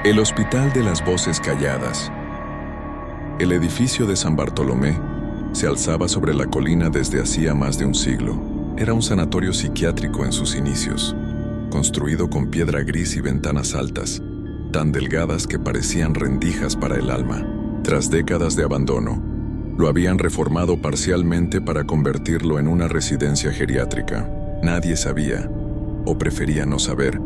El Hospital de las Voces Calladas. El edificio de San Bartolomé se alzaba sobre la colina desde hacía más de un siglo. Era un sanatorio psiquiátrico en sus inicios, construido con piedra gris y ventanas altas, tan delgadas que parecían rendijas para el alma. Tras décadas de abandono, lo habían reformado parcialmente para convertirlo en una residencia geriátrica. Nadie sabía, o prefería no saber,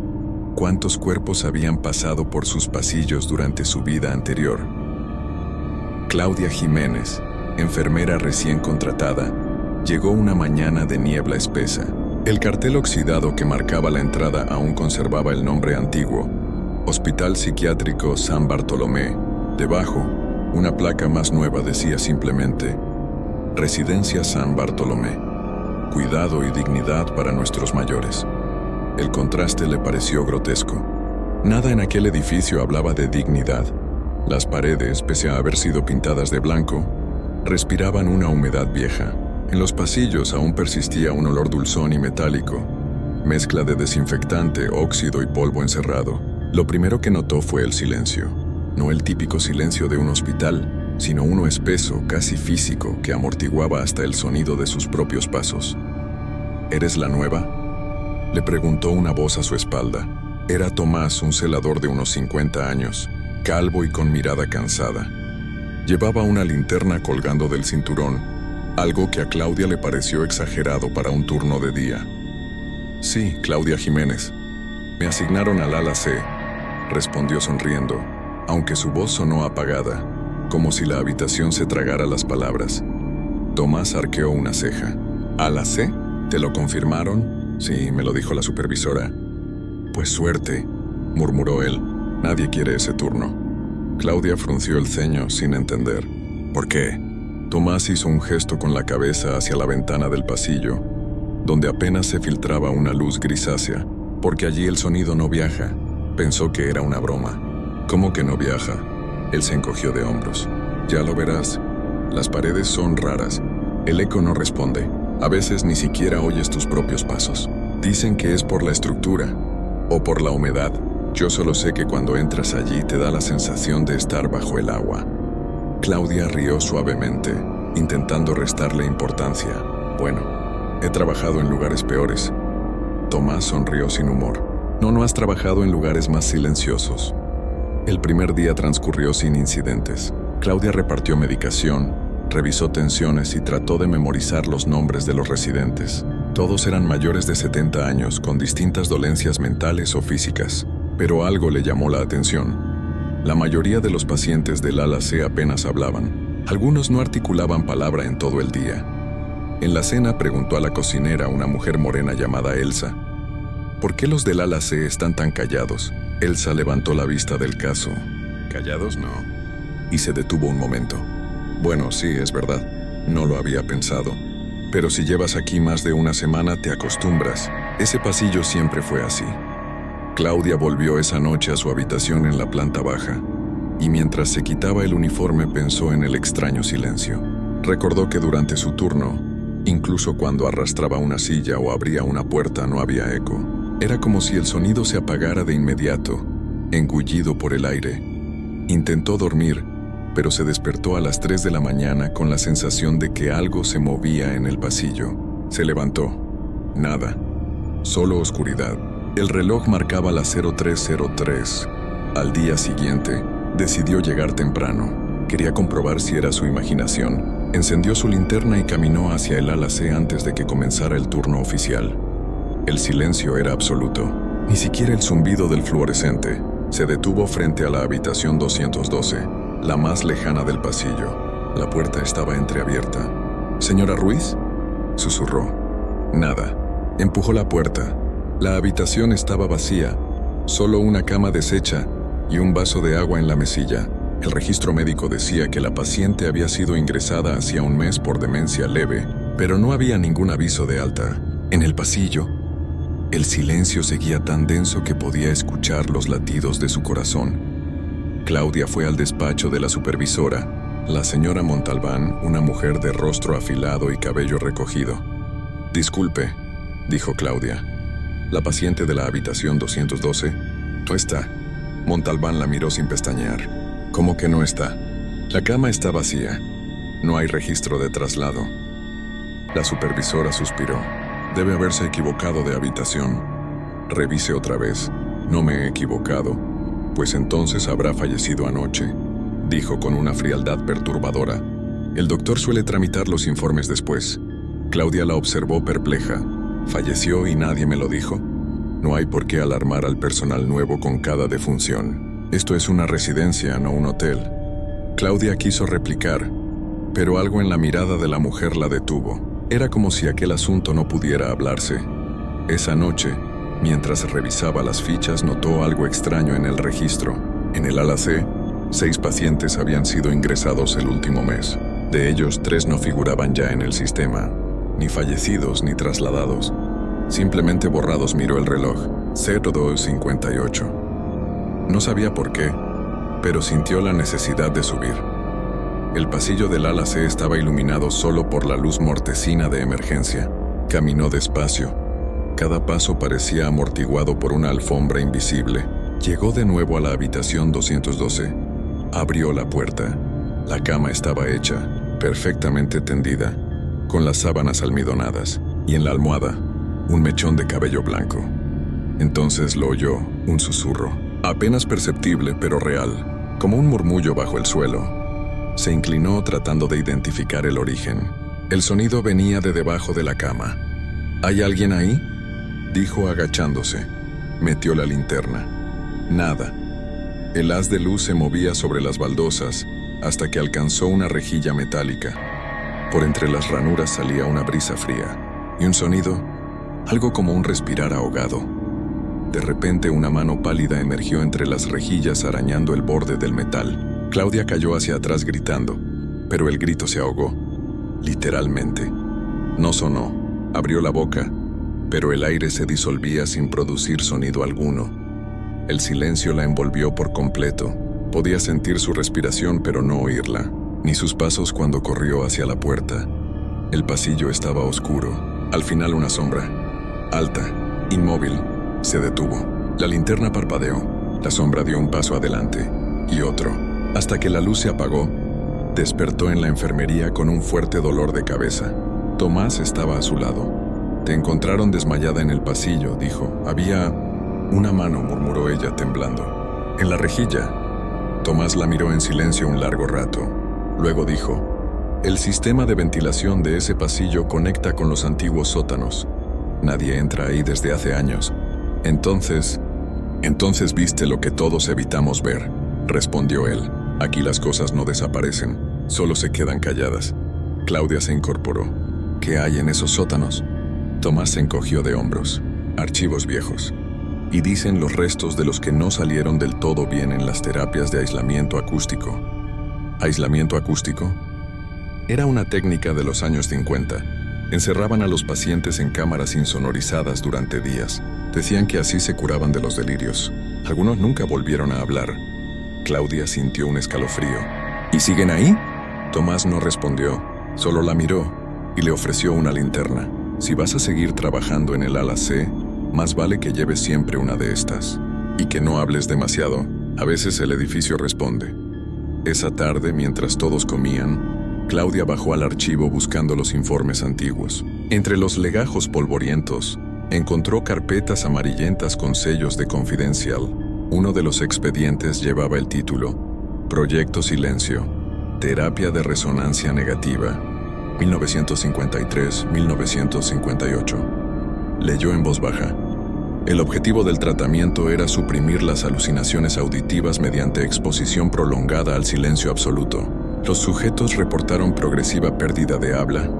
cuántos cuerpos habían pasado por sus pasillos durante su vida anterior. Claudia Jiménez, enfermera recién contratada, llegó una mañana de niebla espesa. El cartel oxidado que marcaba la entrada aún conservaba el nombre antiguo, Hospital Psiquiátrico San Bartolomé. Debajo, una placa más nueva decía simplemente, Residencia San Bartolomé. Cuidado y dignidad para nuestros mayores. El contraste le pareció grotesco. Nada en aquel edificio hablaba de dignidad. Las paredes, pese a haber sido pintadas de blanco, respiraban una humedad vieja. En los pasillos aún persistía un olor dulzón y metálico, mezcla de desinfectante, óxido y polvo encerrado. Lo primero que notó fue el silencio. No el típico silencio de un hospital, sino uno espeso, casi físico, que amortiguaba hasta el sonido de sus propios pasos. ¿Eres la nueva?, le preguntó una voz a su espalda. Era Tomás, un celador de unos 50 años, calvo y con mirada cansada. Llevaba una linterna colgando del cinturón, algo que a Claudia le pareció exagerado para un turno de día. Sí, Claudia Jiménez. Me asignaron al ala C, respondió sonriendo, aunque su voz sonó apagada, como si la habitación se tragara las palabras. Tomás arqueó una ceja. ¿Ala C? ¿Te lo confirmaron? Sí, me lo dijo la supervisora. Pues suerte, murmuró él. Nadie quiere ese turno. Claudia frunció el ceño sin entender. ¿Por qué? Tomás hizo un gesto con la cabeza hacia la ventana del pasillo, donde apenas se filtraba una luz grisácea, porque allí el sonido no viaja. Pensó que era una broma. ¿Cómo que no viaja? Él se encogió de hombros. Ya lo verás. Las paredes son raras. El eco no responde. A veces ni siquiera oyes tus propios pasos. Dicen que es por la estructura o por la humedad. Yo solo sé que cuando entras allí te da la sensación de estar bajo el agua. Claudia rió suavemente, intentando restarle importancia. Bueno, he trabajado en lugares peores. Tomás sonrió sin humor. No has trabajado en lugares más silenciosos. El primer día transcurrió sin incidentes. Claudia repartió medicación, revisó tensiones y trató de memorizar los nombres de los residentes. Todos eran mayores de 70 años, con distintas dolencias mentales o físicas, pero algo le llamó la atención. La mayoría de los pacientes del ala C apenas hablaban. Algunos no articulaban palabra en todo el día. En la cena preguntó a la cocinera, una mujer morena llamada Elsa, ¿por qué los del ala C están tan callados? Elsa levantó la vista del caso. ¿Callados? No. Y se detuvo un momento. Bueno, sí, es verdad. No lo había pensado. Pero si llevas aquí más de una semana, te acostumbras. Ese pasillo siempre fue así. Claudia volvió esa noche a su habitación en la planta baja, y mientras se quitaba el uniforme pensó en el extraño silencio. Recordó que durante su turno, incluso cuando arrastraba una silla o abría una puerta, no había eco. Era como si el sonido se apagara de inmediato, engullido por el aire. Intentó dormir, pero se despertó a las 3 de la mañana con la sensación de que algo se movía en el pasillo. Se levantó. Nada. Solo oscuridad. El reloj marcaba las 03:03. Al día siguiente, decidió llegar temprano. Quería comprobar si era su imaginación. Encendió su linterna y caminó hacia el ala C antes de que comenzara el turno oficial. El silencio era absoluto. Ni siquiera el zumbido del fluorescente. Se detuvo frente a la habitación 212. La más lejana del pasillo. La puerta estaba entreabierta. ¿Señora Ruiz?, susurró. Nada. Empujó la puerta. La habitación estaba vacía. Solo una cama deshecha y un vaso de agua en la mesilla. El registro médico decía que la paciente había sido ingresada hacía un mes por demencia leve, pero no había ningún aviso de alta. En el pasillo, el silencio seguía tan denso que podía escuchar los latidos de su corazón. Claudia fue al despacho de la supervisora, la señora Montalbán, una mujer de rostro afilado y cabello recogido. «Disculpe», dijo Claudia. «La paciente de la habitación 212 no está». Montalbán la miró sin pestañear. ¿Cómo que no está? La cama está vacía. No hay registro de traslado. La supervisora suspiró. Debe haberse equivocado de habitación. Revise otra vez. No me he equivocado. Pues entonces habrá fallecido anoche, dijo con una frialdad perturbadora. El doctor suele tramitar los informes después. Claudia la observó perpleja. ¿Falleció y nadie me lo dijo? No hay por qué alarmar al personal nuevo con cada defunción. Esto es una residencia, no un hotel. Claudia quiso replicar, pero algo en la mirada de la mujer la detuvo. Era como si aquel asunto no pudiera hablarse. Esa noche, mientras revisaba las fichas, notó algo extraño en el registro. En el ala C, 6 pacientes habían sido ingresados el último mes. De ellos, 3 no figuraban ya en el sistema, ni fallecidos ni trasladados. Simplemente borrados. Miró el reloj, 02:58. No sabía por qué, pero sintió la necesidad de subir. El pasillo del ala C estaba iluminado solo por la luz mortecina de emergencia. Caminó despacio. Cada paso parecía amortiguado por una alfombra invisible. Llegó de nuevo a la habitación 212. Abrió la puerta. La cama estaba hecha, perfectamente tendida, con las sábanas almidonadas, y en la almohada, un mechón de cabello blanco. Entonces lo oyó, un susurro, apenas perceptible pero real, como un murmullo bajo el suelo. Se inclinó tratando de identificar el origen. El sonido venía de debajo de la cama. ¿Hay alguien ahí?, dijo agachándose. Metió la linterna. Nada. El haz de luz se movía sobre las baldosas hasta que alcanzó una rejilla metálica. Por entre las ranuras salía una brisa fría y un sonido, algo como un respirar ahogado. De repente una mano pálida emergió entre las rejillas arañando el borde del metal. Claudia cayó hacia atrás gritando, pero el grito se ahogó, literalmente. No sonó. Abrió la boca, pero el aire se disolvía sin producir sonido alguno. El silencio la envolvió por completo. Podía sentir su respiración pero no oírla, ni sus pasos cuando corrió hacia la puerta. El pasillo estaba oscuro. Al final una sombra, alta, inmóvil, se detuvo. La linterna parpadeó. La sombra dio un paso adelante, y otro, hasta que la luz se apagó. Despertó en la enfermería con un fuerte dolor de cabeza. Tomás estaba a su lado. «Te encontraron desmayada en el pasillo», dijo. «Había una mano», murmuró ella temblando. «En la rejilla». Tomás la miró en silencio un largo rato. Luego dijo: «El sistema de ventilación de ese pasillo conecta con los antiguos sótanos. Nadie entra ahí desde hace años. Entonces viste lo que todos evitamos ver», respondió él. «Aquí las cosas no desaparecen, solo se quedan calladas». Claudia se incorporó. «¿Qué hay en esos sótanos?». Tomás se encogió de hombros. «Archivos viejos. Y dicen los restos de los que no salieron del todo bien en las terapias de aislamiento acústico». ¿Aislamiento acústico? Era una técnica de los años 50. Encerraban a los pacientes en cámaras insonorizadas durante días. Decían que así se curaban de los delirios. Algunos nunca volvieron a hablar. Claudia sintió un escalofrío. «¿Y siguen ahí?». Tomás no respondió, solo la miró y le ofreció una linterna. «Si vas a seguir trabajando en el ala C, más vale que lleves siempre una de estas. Y que no hables demasiado. A veces el edificio responde». Esa tarde, mientras todos comían, Claudia bajó al archivo buscando los informes antiguos. Entre los legajos polvorientos, encontró carpetas amarillentas con sellos de Confidencial. Uno de los expedientes llevaba el título: Proyecto Silencio, Terapia de Resonancia Negativa, 1953-1958. Leyó en voz baja. El objetivo del tratamiento era suprimir las alucinaciones auditivas mediante exposición prolongada al silencio absoluto. Los sujetos reportaron progresiva pérdida de habla,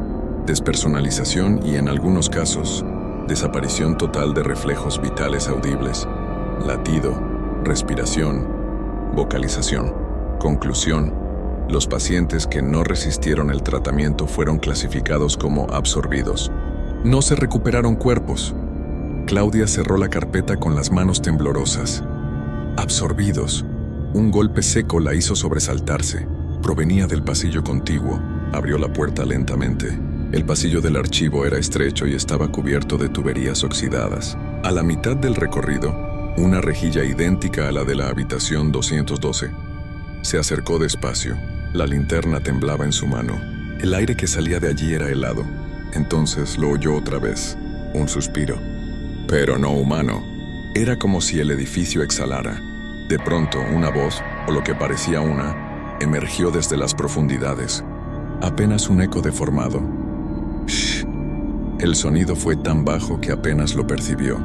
despersonalización y, en algunos casos, desaparición total de reflejos vitales audibles, latido, respiración, vocalización. Conclusión: los pacientes que no resistieron el tratamiento fueron clasificados como absorbidos. No se recuperaron cuerpos. Claudia cerró la carpeta con las manos temblorosas. Absorbidos. Un golpe seco la hizo sobresaltarse. Provenía del pasillo contiguo. Abrió la puerta lentamente. El pasillo del archivo era estrecho y estaba cubierto de tuberías oxidadas. A la mitad del recorrido, una rejilla idéntica a la de la habitación 212. Se acercó despacio. La linterna temblaba en su mano. El aire que salía de allí era helado. Entonces lo oyó otra vez. Un suspiro. Pero no humano. Era como si el edificio exhalara. De pronto, una voz, o lo que parecía una, emergió desde las profundidades. Apenas un eco deformado. Shh. El sonido fue tan bajo que apenas lo percibió.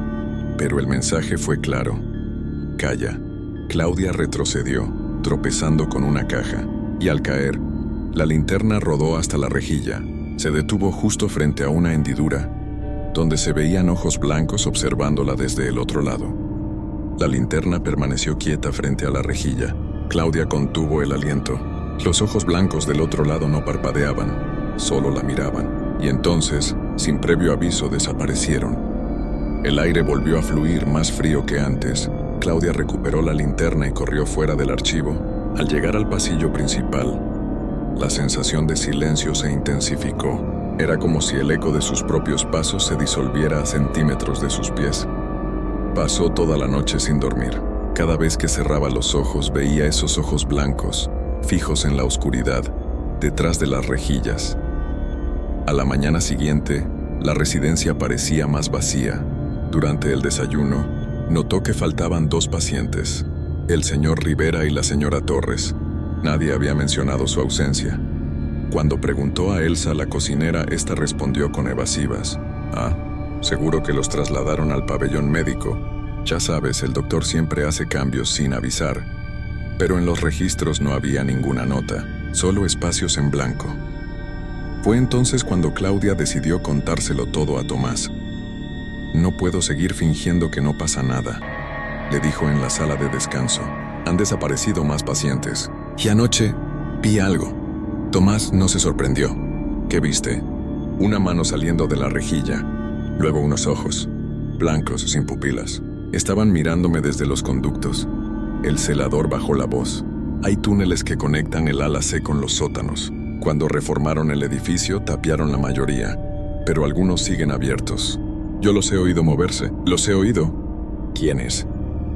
Pero el mensaje fue claro. Calla. Claudia retrocedió, tropezando con una caja, y al caer, la linterna rodó hasta la rejilla. Se detuvo justo frente a una hendidura, donde se veían ojos blancos observándola desde el otro lado. La linterna permaneció quieta frente a la rejilla. Claudia contuvo el aliento. Los ojos blancos del otro lado no parpadeaban, solo la miraban, y entonces, sin previo aviso, desaparecieron. El aire volvió a fluir más frío que antes. Claudia recuperó la linterna y corrió fuera del archivo. Al llegar al pasillo principal, la sensación de silencio se intensificó. Era como si el eco de sus propios pasos se disolviera a centímetros de sus pies. Pasó toda la noche sin dormir. Cada vez que cerraba los ojos veía esos ojos blancos, fijos en la oscuridad, detrás de las rejillas. A la mañana siguiente, la residencia parecía más vacía. Durante el desayuno, notó que faltaban 2 pacientes, el señor Rivera y la señora Torres. Nadie había mencionado su ausencia. Cuando preguntó a Elsa, la cocinera, esta respondió con evasivas. Seguro que los trasladaron al pabellón médico. Ya sabes, el doctor siempre hace cambios sin avisar. Pero en los registros no había ninguna nota, solo espacios en blanco. Fue entonces cuando Claudia decidió contárselo todo a Tomás. «No puedo seguir fingiendo que no pasa nada», le dijo en la sala de descanso. «Han desaparecido más pacientes. Y anoche vi algo». Tomás no se sorprendió. «¿Qué viste?» Una mano saliendo de la rejilla, luego unos ojos, blancos, sin pupilas. Estaban mirándome desde los conductos. El celador bajó la voz. «Hay túneles que conectan el ala C con los sótanos. Cuando reformaron el edificio, tapiaron la mayoría, pero algunos siguen abiertos. Yo los he oído moverse. ¿Los he oído?» «¿Quiénes?»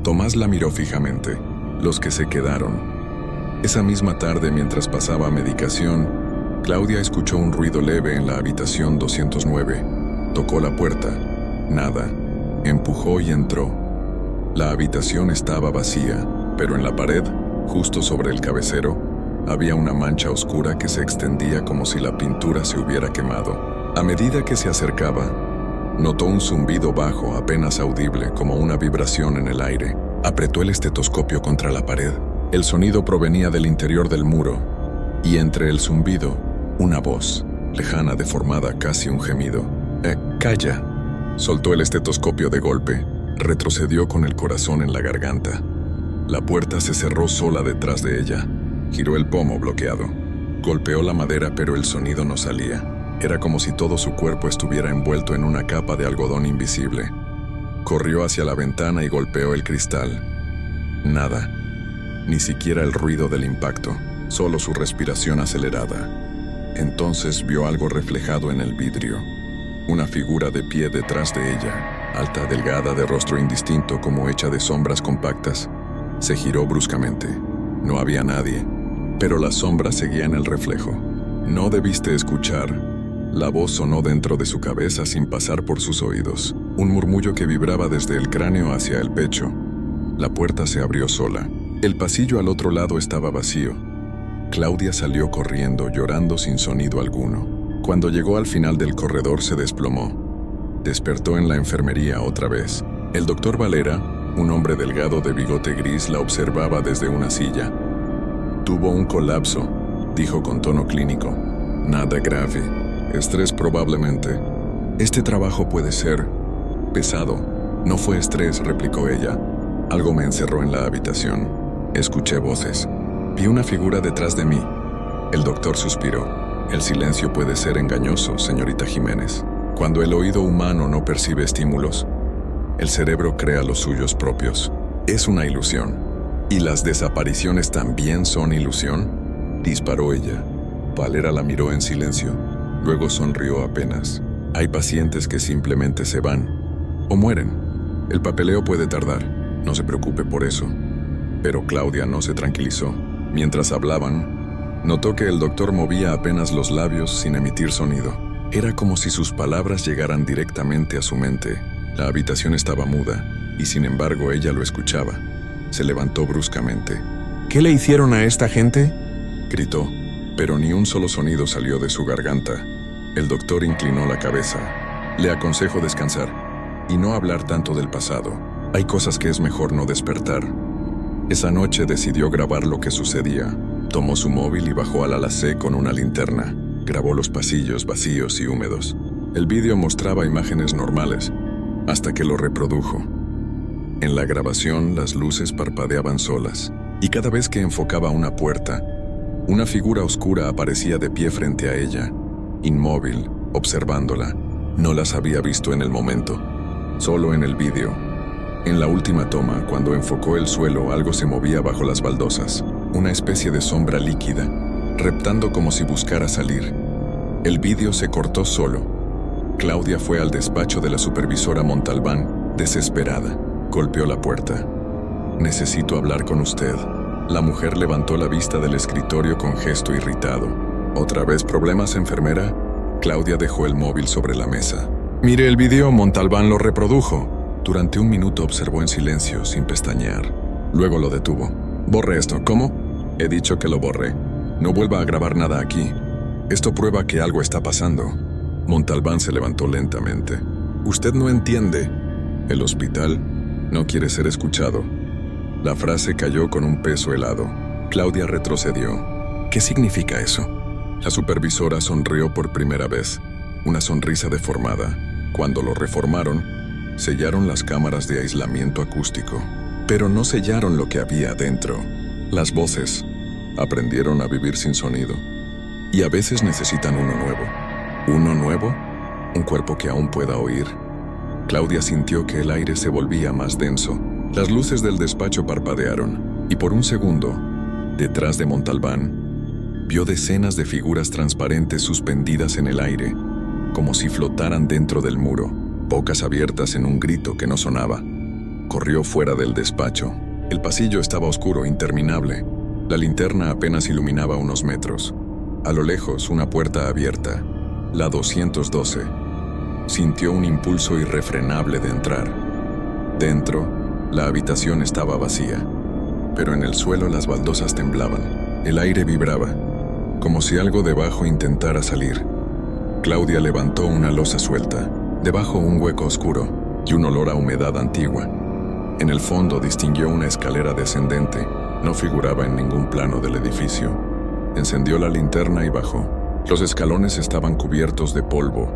Tomás la miró fijamente. «Los que se quedaron». Esa misma tarde, mientras pasaba medicación, Claudia escuchó un ruido leve en la habitación 209. Tocó la puerta. Nada. Empujó y entró. La habitación estaba vacía, pero en la pared, justo sobre el cabecero, había una mancha oscura que se extendía como si la pintura se hubiera quemado. A medida que se acercaba, notó un zumbido bajo, apenas audible, como una vibración en el aire. Apretó el estetoscopio contra la pared. El sonido provenía del interior del muro, y entre el zumbido, una voz, lejana, deformada, casi un gemido. «Calla». Soltó el estetoscopio de golpe. Retrocedió con el corazón en la garganta. La puerta se cerró sola detrás de ella. Giró el pomo bloqueado. Golpeó la madera, pero el sonido no salía. Era como si todo su cuerpo estuviera envuelto en una capa de algodón invisible. Corrió hacia la ventana y golpeó el cristal. Nada. Ni siquiera el ruido del impacto, solo su respiración acelerada. Entonces vio algo reflejado en el vidrio. Una figura de pie detrás de ella, alta, delgada, de rostro indistinto como hecha de sombras compactas. Se giró bruscamente. No había nadie, pero las sombras seguían el reflejo. «No debiste escuchar». La voz sonó dentro de su cabeza sin pasar por sus oídos. Un murmullo que vibraba desde el cráneo hacia el pecho. La puerta se abrió sola. El pasillo al otro lado estaba vacío. Claudia salió corriendo, llorando sin sonido alguno. Cuando llegó al final del corredor se desplomó. Despertó en la enfermería otra vez. El doctor Valera, un hombre delgado de bigote gris, la observaba desde una silla. «Tuvo un colapso», dijo con tono clínico. «Nada grave. Estrés probablemente. Este trabajo puede ser pesado». «No fue estrés», replicó ella. «Algo me encerró en la habitación. Escuché voces. Vi una figura detrás de mí». El doctor suspiró. «El silencio puede ser engañoso, señorita Jiménez. Cuando el oído humano no percibe estímulos, el cerebro crea los suyos propios. Es una ilusión». «¿Y las desapariciones también son ilusión?», disparó ella. Valera la miró en silencio. Luego sonrió apenas. «Hay pacientes que simplemente se van o mueren. El papeleo puede tardar. No se preocupe por eso. Pero Claudia no se tranquilizó. Mientras hablaban, notó que el doctor movía apenas los labios sin emitir sonido. Era como si sus palabras llegaran directamente a su mente. La habitación estaba muda, y sin embargo ella lo escuchaba. Se levantó bruscamente. ¿Qué le hicieron a esta gente? Gritó, pero ni un solo sonido salió de su garganta. El doctor inclinó la cabeza. Le aconsejo descansar y no hablar tanto del pasado. Hay cosas que es mejor no despertar. Esa noche decidió grabar lo que sucedía. Tomó su móvil y bajó al ala C con una linterna. Grabó los pasillos vacíos y húmedos. El vídeo mostraba imágenes normales, hasta que lo reprodujo. En la grabación, las luces parpadeaban solas, y cada vez que enfocaba una puerta, una figura oscura aparecía de pie frente a ella, inmóvil, observándola. No las había visto en el momento, solo en el vídeo. En la última toma, cuando enfocó el suelo, algo se movía bajo las baldosas, una especie de sombra líquida, reptando como si buscara salir. El vídeo se cortó solo. Claudia fue al despacho de la supervisora Montalbán, desesperada. Golpeó la puerta. «Necesito hablar con usted». La mujer levantó la vista del escritorio con gesto irritado. «¿Otra vez problemas, enfermera?» Claudia dejó el móvil sobre la mesa. «Mire el video, Montalbán lo reprodujo». Durante un minuto observó en silencio, sin pestañear. Luego lo detuvo. «Borre esto». «¿Cómo?» «He dicho que lo borre. No vuelva a grabar nada aquí. Esto prueba que algo está pasando». Montalbán se levantó lentamente. «Usted no entiende. El hospital no quiere ser escuchado». La frase cayó con un peso helado. Claudia retrocedió. «¿Qué significa eso?» La supervisora sonrió por primera vez, una sonrisa deformada. Cuando lo reformaron, sellaron las cámaras de aislamiento acústico, pero no sellaron lo que había dentro. Las voces aprendieron a vivir sin sonido, y a veces necesitan uno nuevo. ¿Uno nuevo? Un cuerpo que aún pueda oír. Claudia sintió que el aire se volvía más denso. Las luces del despacho parpadearon, y por un segundo, detrás de Montalbán, vio decenas de figuras transparentes suspendidas en el aire, como si flotaran dentro del muro, bocas abiertas en un grito que no sonaba. Corrió fuera del despacho. El pasillo estaba oscuro, interminable. La linterna apenas iluminaba unos metros. A lo lejos, una puerta abierta, la 212. Sintió un impulso irrefrenable de entrar. Dentro, la habitación estaba vacía, pero en el suelo las baldosas temblaban. El aire vibraba, como si algo debajo intentara salir. Claudia levantó una losa suelta, debajo un hueco oscuro y un olor a humedad antigua. En el fondo distinguió una escalera descendente, no figuraba en ningún plano del edificio. Encendió la linterna y bajó. Los escalones estaban cubiertos de polvo,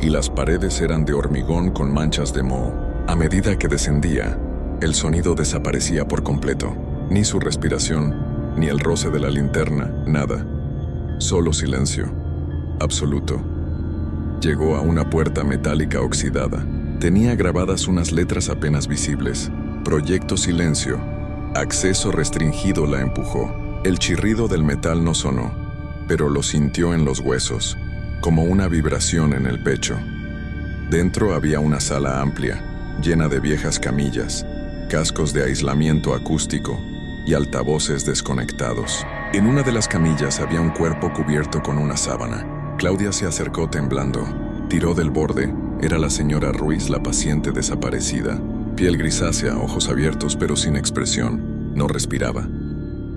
y las paredes eran de hormigón con manchas de moho. A medida que descendía, el sonido desaparecía por completo. Ni su respiración, ni el roce de la linterna, nada. Solo silencio. Absoluto. Llegó a una puerta metálica oxidada. Tenía grabadas unas letras apenas visibles. Proyecto Silencio. Acceso restringido. La empujó. El chirrido del metal no sonó, pero lo sintió en los huesos, como una vibración en el pecho. Dentro había una sala amplia, llena de viejas camillas, cascos de aislamiento acústico y altavoces desconectados. En una de las camillas había un cuerpo cubierto con una sábana. Claudia se acercó temblando. Tiró del borde. Era la señora Ruiz, la paciente desaparecida. Piel grisácea, ojos abiertos pero sin expresión. No respiraba.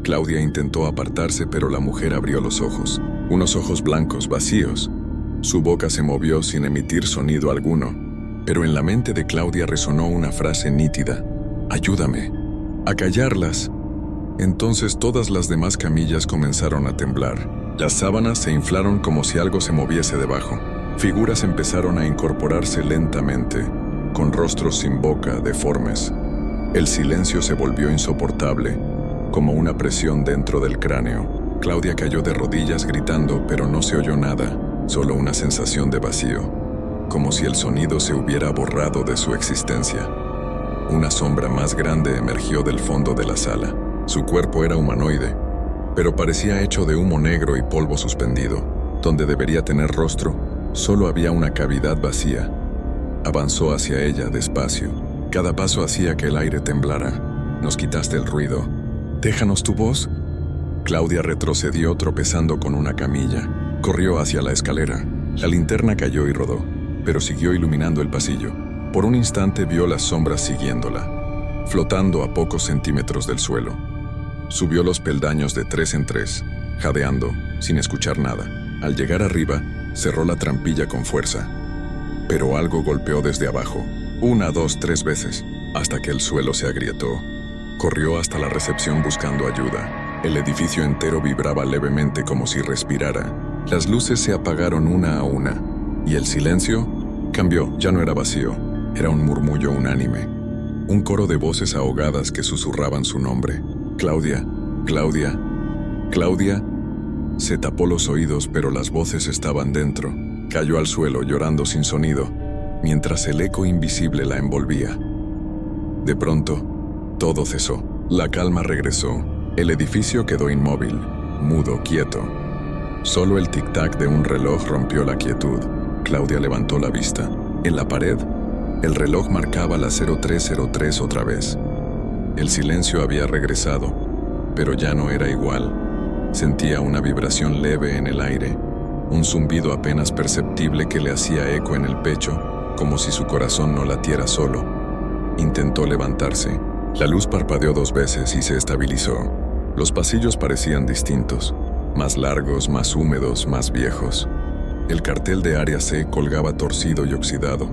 Claudia intentó apartarse, pero la mujer abrió los ojos. Unos ojos blancos, vacíos. Su boca se movió sin emitir sonido alguno. Pero en la mente de Claudia resonó una frase nítida. «Ayúdame a callarlas». Entonces todas las demás camillas comenzaron a temblar. Las sábanas se inflaron como si algo se moviese debajo. Figuras empezaron a incorporarse lentamente, con rostros sin boca, deformes. El silencio se volvió insoportable, como una presión dentro del cráneo. Claudia cayó de rodillas gritando, pero no se oyó nada, solo una sensación de vacío, como si el sonido se hubiera borrado de su existencia. Una sombra más grande emergió del fondo de la sala. Su cuerpo era humanoide, pero parecía hecho de humo negro y polvo suspendido. Donde debería tener rostro, solo había una cavidad vacía. Avanzó hacia ella despacio. Cada paso hacía que el aire temblara. Nos quitaste el ruido. Déjanos tu voz. Claudia retrocedió tropezando con una camilla. Corrió hacia la escalera. La linterna cayó y rodó, pero siguió iluminando el pasillo. Por un instante vio las sombras siguiéndola, flotando a pocos centímetros del suelo. Subió los peldaños de 3 en 3, jadeando, sin escuchar nada. Al llegar arriba, cerró la trampilla con fuerza. Pero algo golpeó desde abajo, 1, 2, 3 veces, hasta que el suelo se agrietó. Corrió hasta la recepción buscando ayuda. El edificio entero vibraba levemente como si respirara. Las luces se apagaron una a una, y el silencio cambió, ya no era vacío, era un murmullo unánime. Un coro de voces ahogadas que susurraban su nombre. Claudia, Claudia, Claudia. Se tapó los oídos, pero las voces estaban dentro. Cayó al suelo llorando sin sonido, mientras el eco invisible la envolvía. De pronto, todo cesó. La calma regresó. El edificio quedó inmóvil, mudo, quieto. Solo el tic-tac de un reloj rompió la quietud. Claudia levantó la vista. En la pared, el reloj marcaba las 03:03 otra vez. El silencio había regresado, pero ya no era igual. Sentía una vibración leve en el aire, un zumbido apenas perceptible que le hacía eco en el pecho, como si su corazón no latiera solo. Intentó levantarse. La luz parpadeó 2 veces y se estabilizó. Los pasillos parecían distintos, más largos, más húmedos, más viejos. El cartel de Área C colgaba torcido y oxidado,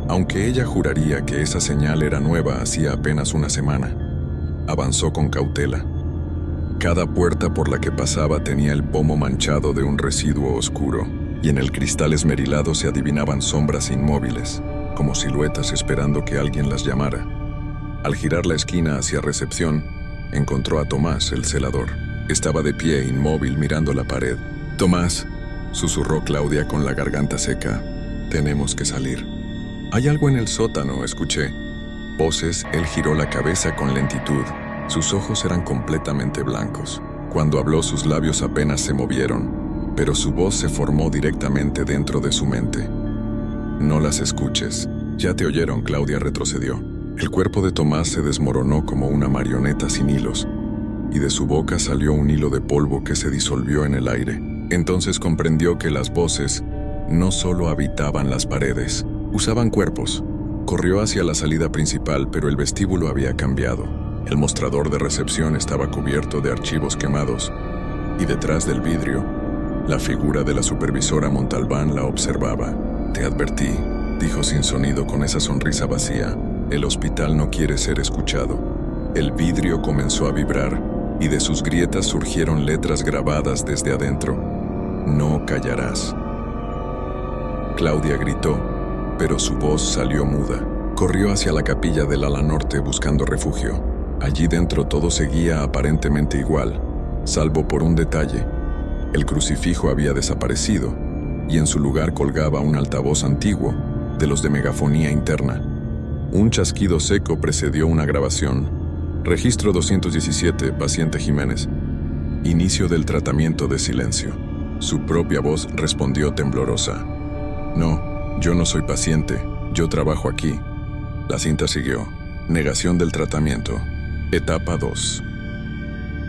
aunque ella juraría que esa señal era nueva hacía apenas una semana. Avanzó con cautela. Cada puerta por la que pasaba tenía el pomo manchado de un residuo oscuro, y en el cristal esmerilado se adivinaban sombras inmóviles, como siluetas esperando que alguien las llamara. Al girar la esquina hacia recepción, encontró a Tomás, el celador. Estaba de pie, inmóvil, mirando la pared. «Tomás», susurró Claudia con la garganta seca, «tenemos que salir». «Hay algo en el sótano», escuché. Voces. Él giró la cabeza con lentitud. Sus ojos eran completamente blancos. Cuando habló, sus labios apenas se movieron, pero su voz se formó directamente dentro de su mente. «No las escuches». «Ya te oyeron», Claudia retrocedió. El cuerpo de Tomás se desmoronó como una marioneta sin hilos, y de su boca salió un hilo de polvo que se disolvió en el aire. Entonces comprendió que las voces no solo habitaban las paredes, usaban cuerpos. Corrió hacia la salida principal, pero el vestíbulo había cambiado. El mostrador de recepción estaba cubierto de archivos quemados, y detrás del vidrio, la figura de la supervisora Montalbán la observaba. «Te advertí», dijo sin sonido con esa sonrisa vacía. «El hospital no quiere ser escuchado». El vidrio comenzó a vibrar, y de sus grietas surgieron letras grabadas desde adentro. «No callarás». Claudia gritó, pero su voz salió muda. Corrió hacia la capilla del ala norte buscando refugio. Allí dentro todo seguía aparentemente igual, salvo por un detalle. El crucifijo había desaparecido, y en su lugar colgaba un altavoz antiguo, de los de megafonía interna. Un chasquido seco precedió una grabación. Registro 217, paciente Jiménez. Inicio del tratamiento de silencio. Su propia voz respondió temblorosa. «No, yo no soy paciente, yo trabajo aquí». La cinta siguió. Negación del tratamiento. Etapa 2.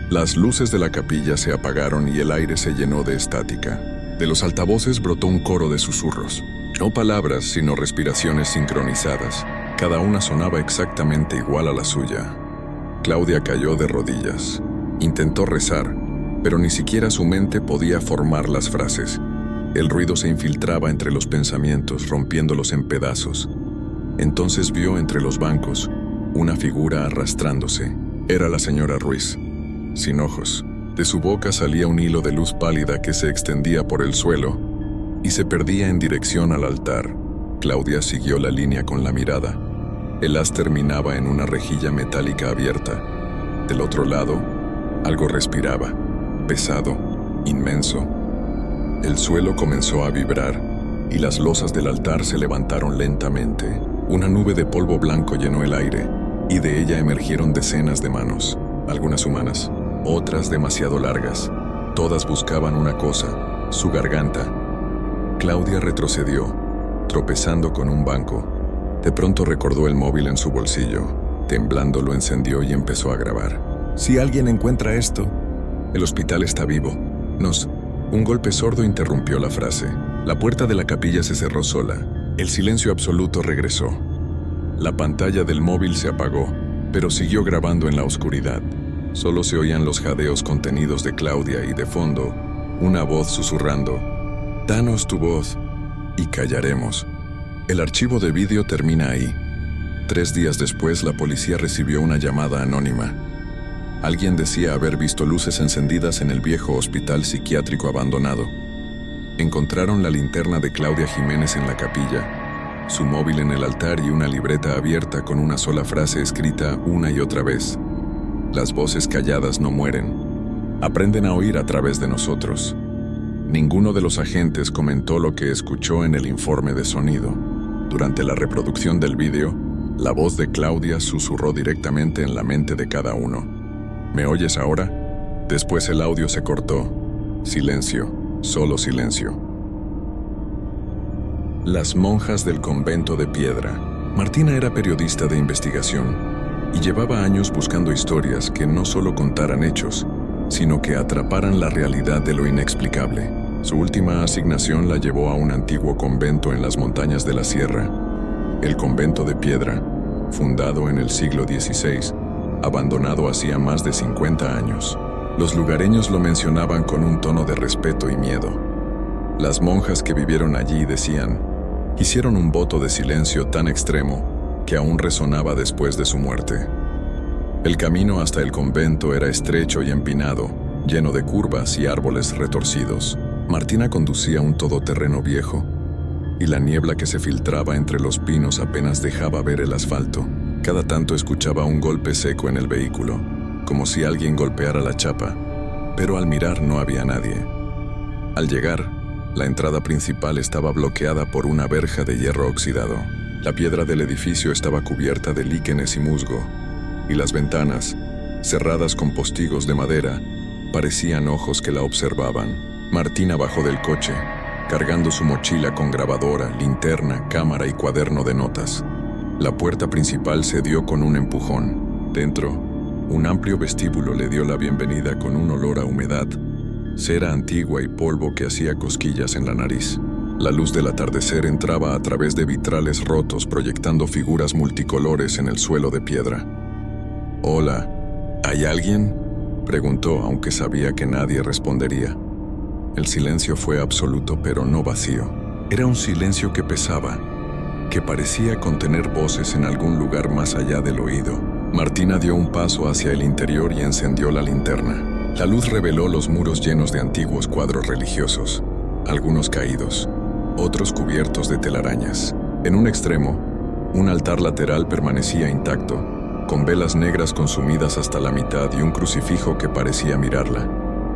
Las luces de la capilla se apagaron y el aire se llenó de estática. De los altavoces brotó un coro de susurros. No palabras, sino respiraciones sincronizadas. Cada una sonaba exactamente igual a la suya. Claudia cayó de rodillas. Intentó rezar, pero ni siquiera su mente podía formar las frases. El ruido se infiltraba entre los pensamientos, rompiéndolos en pedazos. Entonces vio entre los bancos una figura arrastrándose. Era la señora Ruiz, sin ojos. De su boca salía un hilo de luz pálida que se extendía por el suelo y se perdía en dirección al altar. Claudia siguió la línea con la mirada. El haz terminaba en una rejilla metálica abierta. Del otro lado, algo respiraba, pesado, inmenso. El suelo comenzó a vibrar y las losas del altar se levantaron lentamente. Una nube de polvo blanco llenó el aire y de ella emergieron decenas de manos, algunas humanas, otras demasiado largas. Todas buscaban una cosa, su garganta. Claudia retrocedió, tropezando con un banco. De pronto recordó el móvil en su bolsillo. Temblando lo encendió y empezó a grabar. Si alguien encuentra esto, el hospital está vivo. Un golpe sordo interrumpió la frase. La puerta de la capilla se cerró sola. El silencio absoluto regresó. La pantalla del móvil se apagó, pero siguió grabando en la oscuridad. Solo se oían los jadeos contenidos de Claudia y de fondo, una voz susurrando: «Danos tu voz y callaremos». El archivo de vídeo termina ahí. 3 días después, la policía recibió una llamada anónima. Alguien decía haber visto luces encendidas en el viejo hospital psiquiátrico abandonado. Encontraron la linterna de Claudia Jiménez en la capilla, su móvil en el altar y una libreta abierta con una sola frase escrita una y otra vez: «Las voces calladas no mueren, aprenden a oír a través de nosotros». Ninguno de los agentes comentó lo que escuchó en el informe de sonido. Durante la reproducción del vídeo, la voz de Claudia susurró directamente en la mente de cada uno. «¿Me oyes ahora?». Después el audio se cortó. Silencio, solo silencio. Las monjas del convento de Piedra. Martina era periodista de investigación y llevaba años buscando historias que no solo contaran hechos, sino que atraparan la realidad de lo inexplicable. Su última asignación la llevó a un antiguo convento en las montañas de la sierra, el convento de Piedra, fundado en el siglo XVI, abandonado hacía más de 50 años. Los lugareños lo mencionaban con un tono de respeto y miedo. Las monjas que vivieron allí decían, hicieron un voto de silencio tan extremo que aún resonaba después de su muerte. El camino hasta el convento era estrecho y empinado, lleno de curvas y árboles retorcidos. Martina conducía un todoterreno viejo, y la niebla que se filtraba entre los pinos apenas dejaba ver el asfalto. Cada tanto escuchaba un golpe seco en el vehículo, como si alguien golpeara la chapa, pero al mirar no había nadie. Al llegar, la entrada principal estaba bloqueada por una verja de hierro oxidado. La piedra del edificio estaba cubierta de líquenes y musgo, y las ventanas, cerradas con postigos de madera, parecían ojos que la observaban. Martina bajó del coche, cargando su mochila con grabadora, linterna, cámara y cuaderno de notas. La puerta principal se dio con un empujón. Dentro, un amplio vestíbulo le dio la bienvenida con un olor a humedad, cera antigua y polvo que hacía cosquillas en la nariz. La luz del atardecer entraba a través de vitrales rotos, proyectando figuras multicolores en el suelo de piedra. «Hola, ¿hay alguien?», preguntó, aunque sabía que nadie respondería. El silencio fue absoluto, pero no vacío. Era un silencio que pesaba, que parecía contener voces en algún lugar más allá del oído. Martina dio un paso hacia el interior y encendió la linterna. La luz reveló los muros llenos de antiguos cuadros religiosos, algunos caídos, otros cubiertos de telarañas. En un extremo, un altar lateral permanecía intacto, con velas negras consumidas hasta la mitad y un crucifijo que parecía mirarla.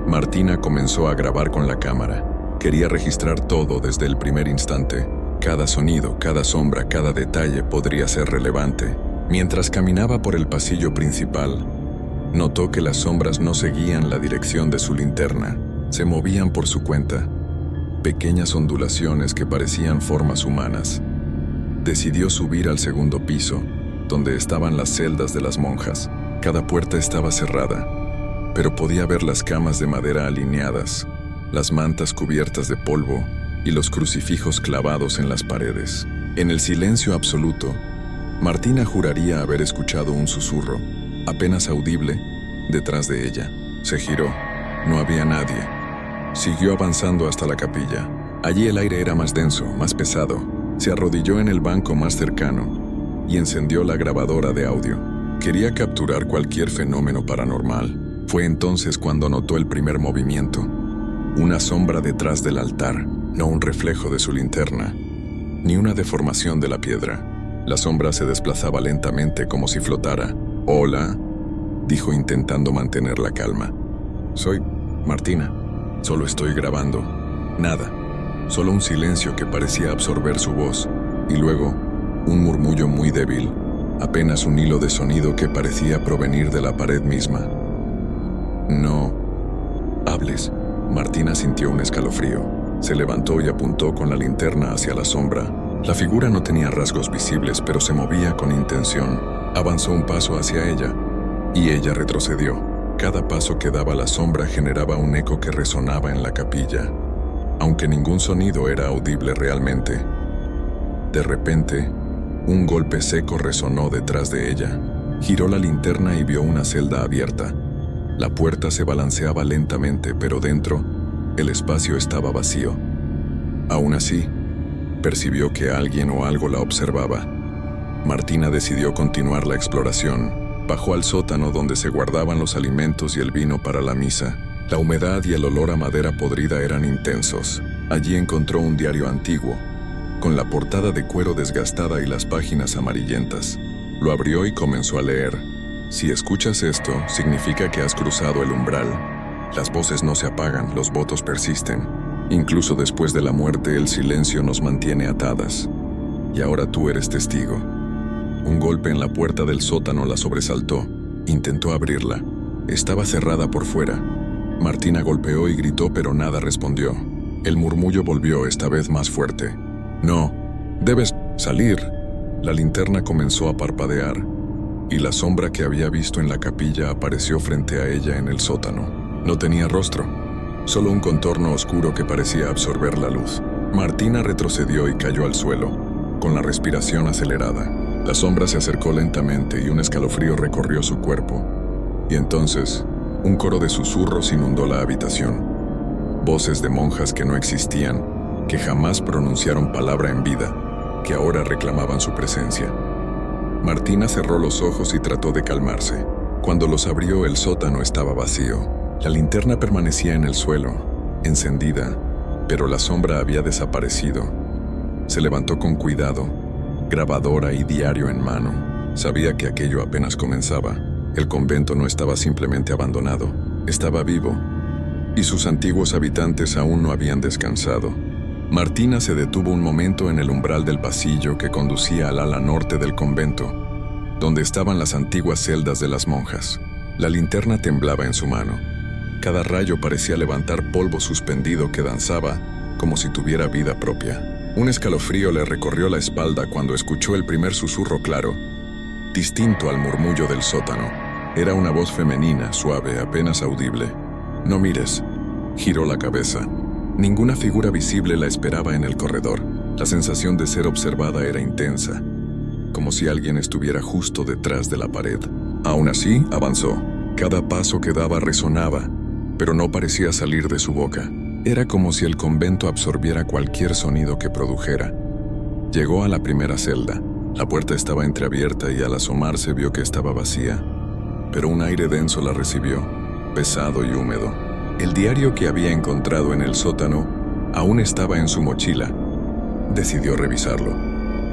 Martina comenzó a grabar con la cámara. Quería registrar todo desde el primer instante. Cada sonido, cada sombra, cada detalle podría ser relevante. Mientras caminaba por el pasillo principal, notó que las sombras no seguían la dirección de su linterna. Se movían por su cuenta, pequeñas ondulaciones que parecían formas humanas. Decidió subir al segundo piso, donde estaban las celdas de las monjas. Cada puerta estaba cerrada, pero podía ver las camas de madera alineadas, las mantas cubiertas de polvo y los crucifijos clavados en las paredes. En el silencio absoluto, Martina juraría haber escuchado un susurro, apenas audible, detrás de ella. Se giró. No había nadie. Siguió avanzando hasta la capilla. Allí el aire era más denso, más pesado. Se arrodilló en el banco más cercano y encendió la grabadora de audio. Quería capturar cualquier fenómeno paranormal. Fue entonces cuando notó el primer movimiento. Una sombra detrás del altar, no un reflejo de su linterna, ni una deformación de la piedra. La sombra se desplazaba lentamente como si flotara. «Hola», dijo intentando mantener la calma. «Soy Martina. Solo estoy grabando. Nada. Solo un silencio que parecía absorber su voz. Y luego, un murmullo muy débil. Apenas un hilo de sonido que parecía provenir de la pared misma. «No hables». Martina sintió un escalofrío. Se levantó y apuntó con la linterna hacia la sombra. La figura no tenía rasgos visibles, pero se movía con intención. Avanzó un paso hacia ella, y ella retrocedió. Cada paso que daba la sombra generaba un eco que resonaba en la capilla, aunque ningún sonido era audible realmente. De repente, un golpe seco resonó detrás de ella. Giró la linterna y vio una celda abierta. La puerta se balanceaba lentamente, pero dentro, el espacio estaba vacío. Aún así, percibió que alguien o algo la observaba. Martina decidió continuar la exploración. Bajó al sótano donde se guardaban los alimentos y el vino para la misa. La humedad y el olor a madera podrida eran intensos. Allí encontró un diario antiguo, con la portada de cuero desgastada y las páginas amarillentas. Lo abrió y comenzó a leer. Si escuchas esto, significa que has cruzado el umbral. Las voces no se apagan, los votos persisten. Incluso después de la muerte, el silencio nos mantiene atadas. Y ahora tú eres testigo. Un golpe en la puerta del sótano la sobresaltó. Intentó abrirla. Estaba cerrada por fuera. Martina golpeó y gritó, pero nada respondió. El murmullo volvió, esta vez más fuerte. No, debes salir. La linterna comenzó a parpadear, y la sombra que había visto en la capilla apareció frente a ella en el sótano. No tenía rostro, solo un contorno oscuro que parecía absorber la luz. Martina retrocedió y cayó al suelo, con la respiración acelerada. La sombra se acercó lentamente y un escalofrío recorrió su cuerpo. Y entonces, un coro de susurros inundó la habitación. Voces de monjas que no existían, que jamás pronunciaron palabra en vida, que ahora reclamaban su presencia. Martina cerró los ojos y trató de calmarse. Cuando los abrió, el sótano estaba vacío. La linterna permanecía en el suelo, encendida, pero la sombra había desaparecido. Se levantó con cuidado, grabadora y diario en mano. Sabía que aquello apenas comenzaba. El convento no estaba simplemente abandonado, estaba vivo, y sus antiguos habitantes aún no habían descansado. Martina se detuvo un momento en el umbral del pasillo que conducía al ala norte del convento, donde estaban las antiguas celdas de las monjas. La linterna temblaba en su mano. Cada rayo parecía levantar polvo suspendido que danzaba como si tuviera vida propia. Un escalofrío le recorrió la espalda cuando escuchó el primer susurro claro, distinto al murmullo del sótano. Era una voz femenina, suave, apenas audible. «No mires». Giró la cabeza. Ninguna figura visible la esperaba en el corredor. La sensación de ser observada era intensa, como si alguien estuviera justo detrás de la pared. Aún así, avanzó. Cada paso que daba resonaba, pero no parecía salir de su boca. Era como si el convento absorbiera cualquier sonido que produjera. Llegó a la primera celda. La puerta estaba entreabierta y al asomarse vio que estaba vacía, pero un aire denso la recibió, pesado y húmedo. El diario que había encontrado en el sótano aún estaba en su mochila. Decidió revisarlo.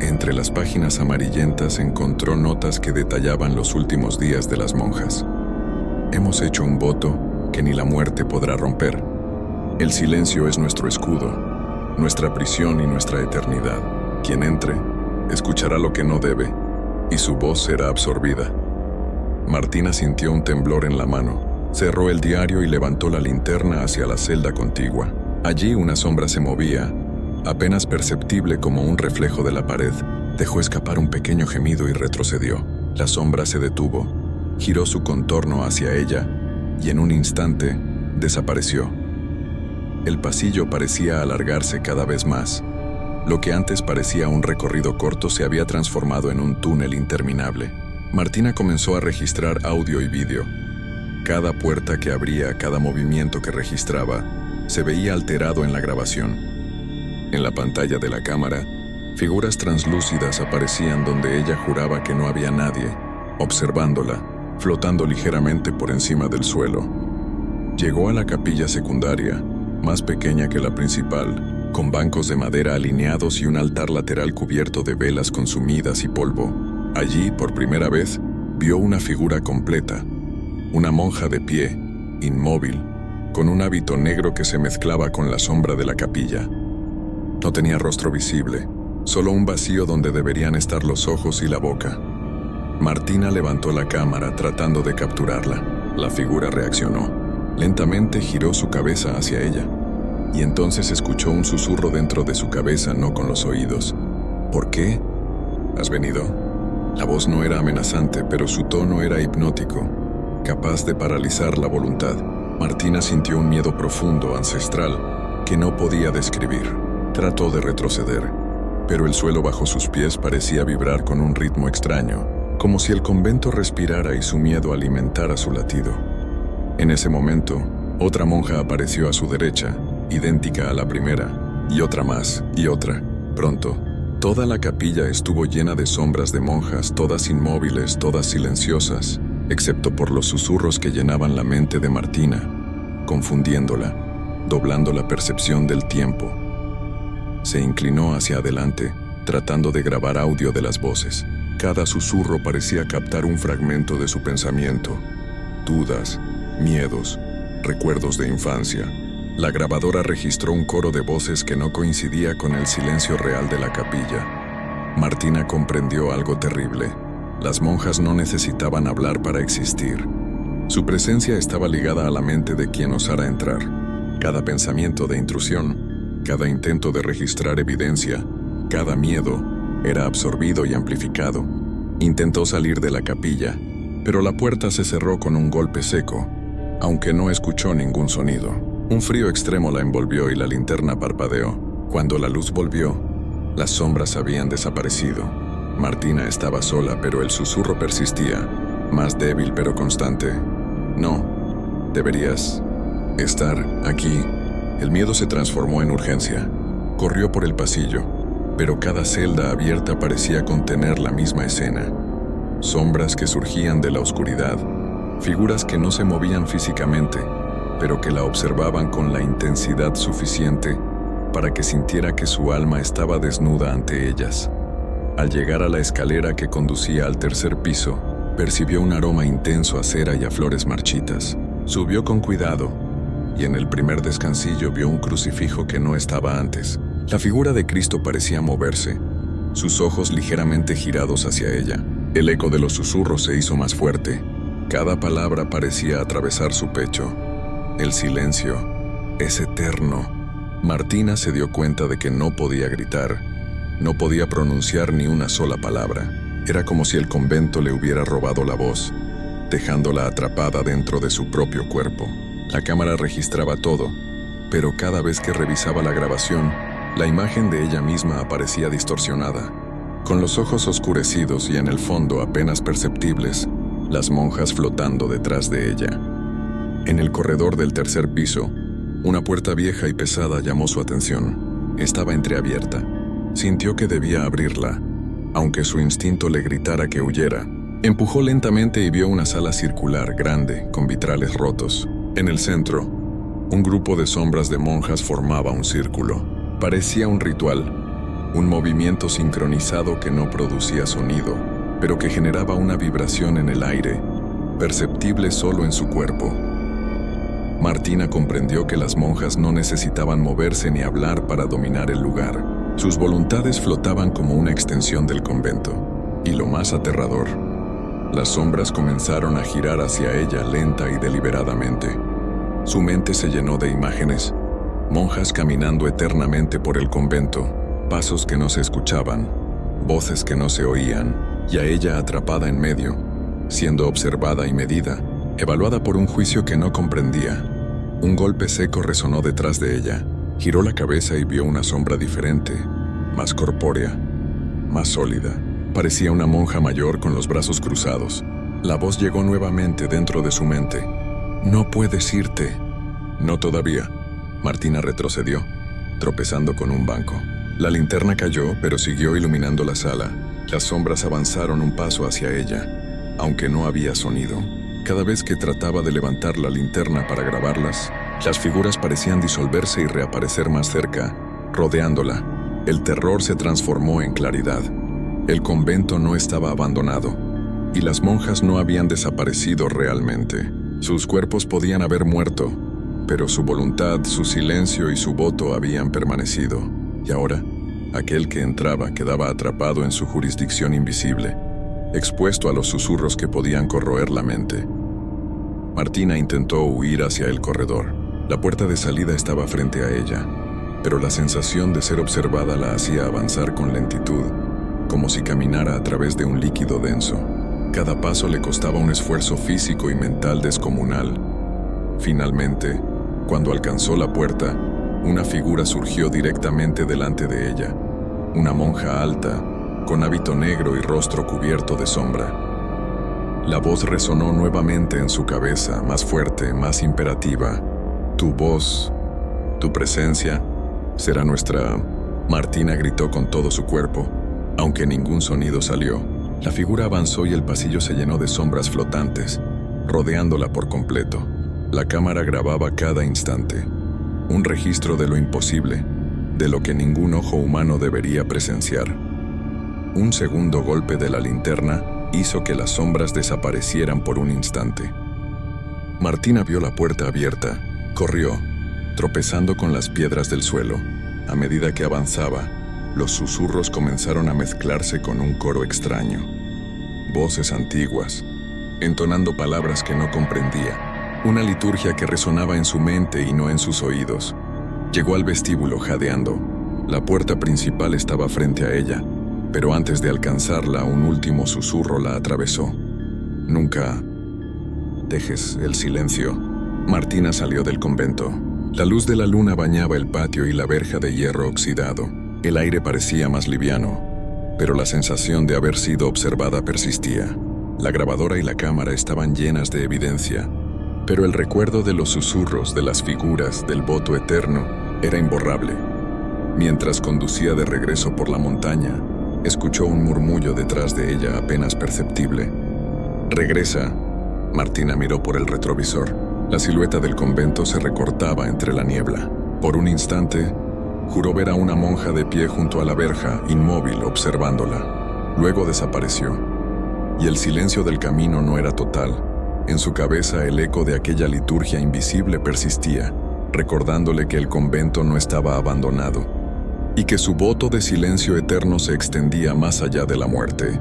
Entre las páginas amarillentas encontró notas que detallaban los últimos días de las monjas. Hemos hecho un voto que ni la muerte podrá romper. El silencio es nuestro escudo, nuestra prisión y nuestra eternidad. Quien entre, escuchará lo que no debe, y su voz será absorbida. Martina sintió un temblor en la mano. Cerró el diario y levantó la linterna hacia la celda contigua. Allí una sombra se movía, apenas perceptible como un reflejo de la pared. Dejó escapar un pequeño gemido y retrocedió. La sombra se detuvo, giró su contorno hacia ella y en un instante desapareció. El pasillo parecía alargarse cada vez más. Lo que antes parecía un recorrido corto se había transformado en un túnel interminable. Martina comenzó a registrar audio y vídeo. Cada puerta que abría, cada movimiento que registraba, se veía alterado en la grabación. En la pantalla de la cámara, figuras translúcidas aparecían donde ella juraba que no había nadie, observándola, flotando ligeramente por encima del suelo. Llegó a la capilla secundaria, más pequeña que la principal, con bancos de madera alineados y un altar lateral cubierto de velas consumidas y polvo. Allí, por primera vez, vio una figura completa. Una monja de pie, inmóvil, con un hábito negro que se mezclaba con la sombra de la capilla. No tenía rostro visible, solo un vacío donde deberían estar los ojos y la boca. Martina levantó la cámara tratando de capturarla. La figura reaccionó. Lentamente giró su cabeza hacia ella, y entonces escuchó un susurro dentro de su cabeza, no con los oídos. ¿Por qué? ¿Has venido? La voz no era amenazante, pero su tono era hipnótico, capaz de paralizar la voluntad. Martina sintió un miedo profundo, ancestral, que no podía describir. Trató de retroceder, pero el suelo bajo sus pies parecía vibrar con un ritmo extraño, como si el convento respirara y su miedo alimentara su latido. En ese momento, otra monja apareció a su derecha, idéntica a la primera, y otra más, y otra. Pronto, toda la capilla estuvo llena de sombras de monjas, todas inmóviles, todas silenciosas, excepto por los susurros que llenaban la mente de Martina, confundiéndola, doblando la percepción del tiempo. Se inclinó hacia adelante, tratando de grabar audio de las voces. Cada susurro parecía captar un fragmento de su pensamiento. Dudas, miedos, recuerdos de infancia. La grabadora registró un coro de voces que no coincidía con el silencio real de la capilla. Martina comprendió algo terrible. Las monjas no necesitaban hablar para existir. Su presencia estaba ligada a la mente de quien osara entrar. Cada pensamiento de intrusión, cada intento de registrar evidencia, cada miedo, era absorbido y amplificado. Intentó salir de la capilla, pero la puerta se cerró con un golpe seco, aunque no escuchó ningún sonido. Un frío extremo la envolvió y la linterna parpadeó. Cuando la luz volvió, las sombras habían desaparecido. Martina estaba sola, pero el susurro persistía, más débil pero constante. No, deberías estar aquí. El miedo se transformó en urgencia. Corrió por el pasillo, pero cada celda abierta parecía contener la misma escena. Sombras que surgían de la oscuridad, figuras que no se movían físicamente, pero que la observaban con la intensidad suficiente para que sintiera que su alma estaba desnuda ante ellas. Al llegar a la escalera que conducía al tercer piso, percibió un aroma intenso a cera y a flores marchitas. Subió con cuidado, y en el primer descansillo vio un crucifijo que no estaba antes. La figura de Cristo parecía moverse, sus ojos ligeramente girados hacia ella. El eco de los susurros se hizo más fuerte. Cada palabra parecía atravesar su pecho. El silencio es eterno. Martina se dio cuenta de que no podía gritar, no podía pronunciar ni una sola palabra. Era como si el convento le hubiera robado la voz, dejándola atrapada dentro de su propio cuerpo. La cámara registraba todo, pero cada vez que revisaba la grabación, la imagen de ella misma aparecía distorsionada. Con los ojos oscurecidos y en el fondo apenas perceptibles, las monjas flotando detrás de ella. En el corredor del tercer piso, una puerta vieja y pesada llamó su atención. Estaba entreabierta. Sintió que debía abrirla, aunque su instinto le gritara que huyera. Empujó lentamente y vio una sala circular grande, con vitrales rotos. En el centro, un grupo de sombras de monjas formaba un círculo. Parecía un ritual, un movimiento sincronizado que no producía sonido, pero que generaba una vibración en el aire, perceptible solo en su cuerpo. Martina comprendió que las monjas no necesitaban moverse ni hablar para dominar el lugar. Sus voluntades flotaban como una extensión del convento. Y lo más aterrador, las sombras comenzaron a girar hacia ella lenta y deliberadamente. Su mente se llenó de imágenes, monjas caminando eternamente por el convento, pasos que no se escuchaban, voces que no se oían, y a ella atrapada en medio, siendo observada y medida, evaluada por un juicio que no comprendía. Un golpe seco resonó detrás de ella. Giró la cabeza y vio una sombra diferente, más corpórea, más sólida. Parecía una monja mayor con los brazos cruzados. La voz llegó nuevamente dentro de su mente. «No puedes irte». «No todavía». Martina retrocedió, tropezando con un banco. La linterna cayó, pero siguió iluminando la sala. Las sombras avanzaron un paso hacia ella, aunque no había sonido. Cada vez que trataba de levantar la linterna para grabarlas, las figuras parecían disolverse y reaparecer más cerca, rodeándola. El terror se transformó en claridad. El convento no estaba abandonado, y las monjas no habían desaparecido realmente. Sus cuerpos podían haber muerto, pero su voluntad, su silencio y su voto habían permanecido. Y ahora, aquel que entraba quedaba atrapado en su jurisdicción invisible, expuesto a los susurros que podían corroer la mente. Martina intentó huir hacia el corredor. La puerta de salida estaba frente a ella. pero la sensación de ser observada la hacía avanzar con lentitud, como si caminara a través de un líquido denso. Cada paso le costaba un esfuerzo físico y mental descomunal. Finalmente, cuando alcanzó la puerta, una figura surgió directamente delante de ella, una monja alta, con hábito negro y rostro cubierto de sombra. La voz resonó nuevamente en su cabeza, más fuerte, más imperativa. Tu voz, tu presencia, será nuestra... Martina gritó con todo su cuerpo, aunque ningún sonido salió. La figura avanzó y el pasillo se llenó de sombras flotantes, rodeándola por completo. La cámara grababa cada instante, un registro de lo imposible, de lo que ningún ojo humano debería presenciar. Un segundo golpe de la linterna hizo que las sombras desaparecieran por un instante. Martina vio la puerta abierta, corrió, tropezando con las piedras del suelo. A medida que avanzaba, los susurros comenzaron a mezclarse con un coro extraño. Voces antiguas, entonando palabras que no comprendía. Una liturgia que resonaba en su mente y no en sus oídos. Llegó al vestíbulo jadeando. La puerta principal estaba frente a ella, pero antes de alcanzarla, un último susurro la atravesó. Nunca dejes el silencio. Martina salió del convento. La luz de la luna bañaba el patio y la verja de hierro oxidado. El aire parecía más liviano, pero la sensación de haber sido observada persistía. La grabadora y la cámara estaban llenas de evidencia, pero el recuerdo de los susurros, de las figuras, del voto eterno, era imborrable. Mientras conducía de regreso por la montaña, escuchó un murmullo detrás de ella apenas perceptible. «Regresa». Martina miró por el retrovisor. La silueta del convento se recortaba entre la niebla. Por un instante, juró ver a una monja de pie junto a la verja, inmóvil, observándola. Luego desapareció. Y el silencio del camino no era total. En su cabeza el eco de aquella liturgia invisible persistía, recordándole que el convento no estaba abandonado, y que su voto de silencio eterno se extendía más allá de la muerte.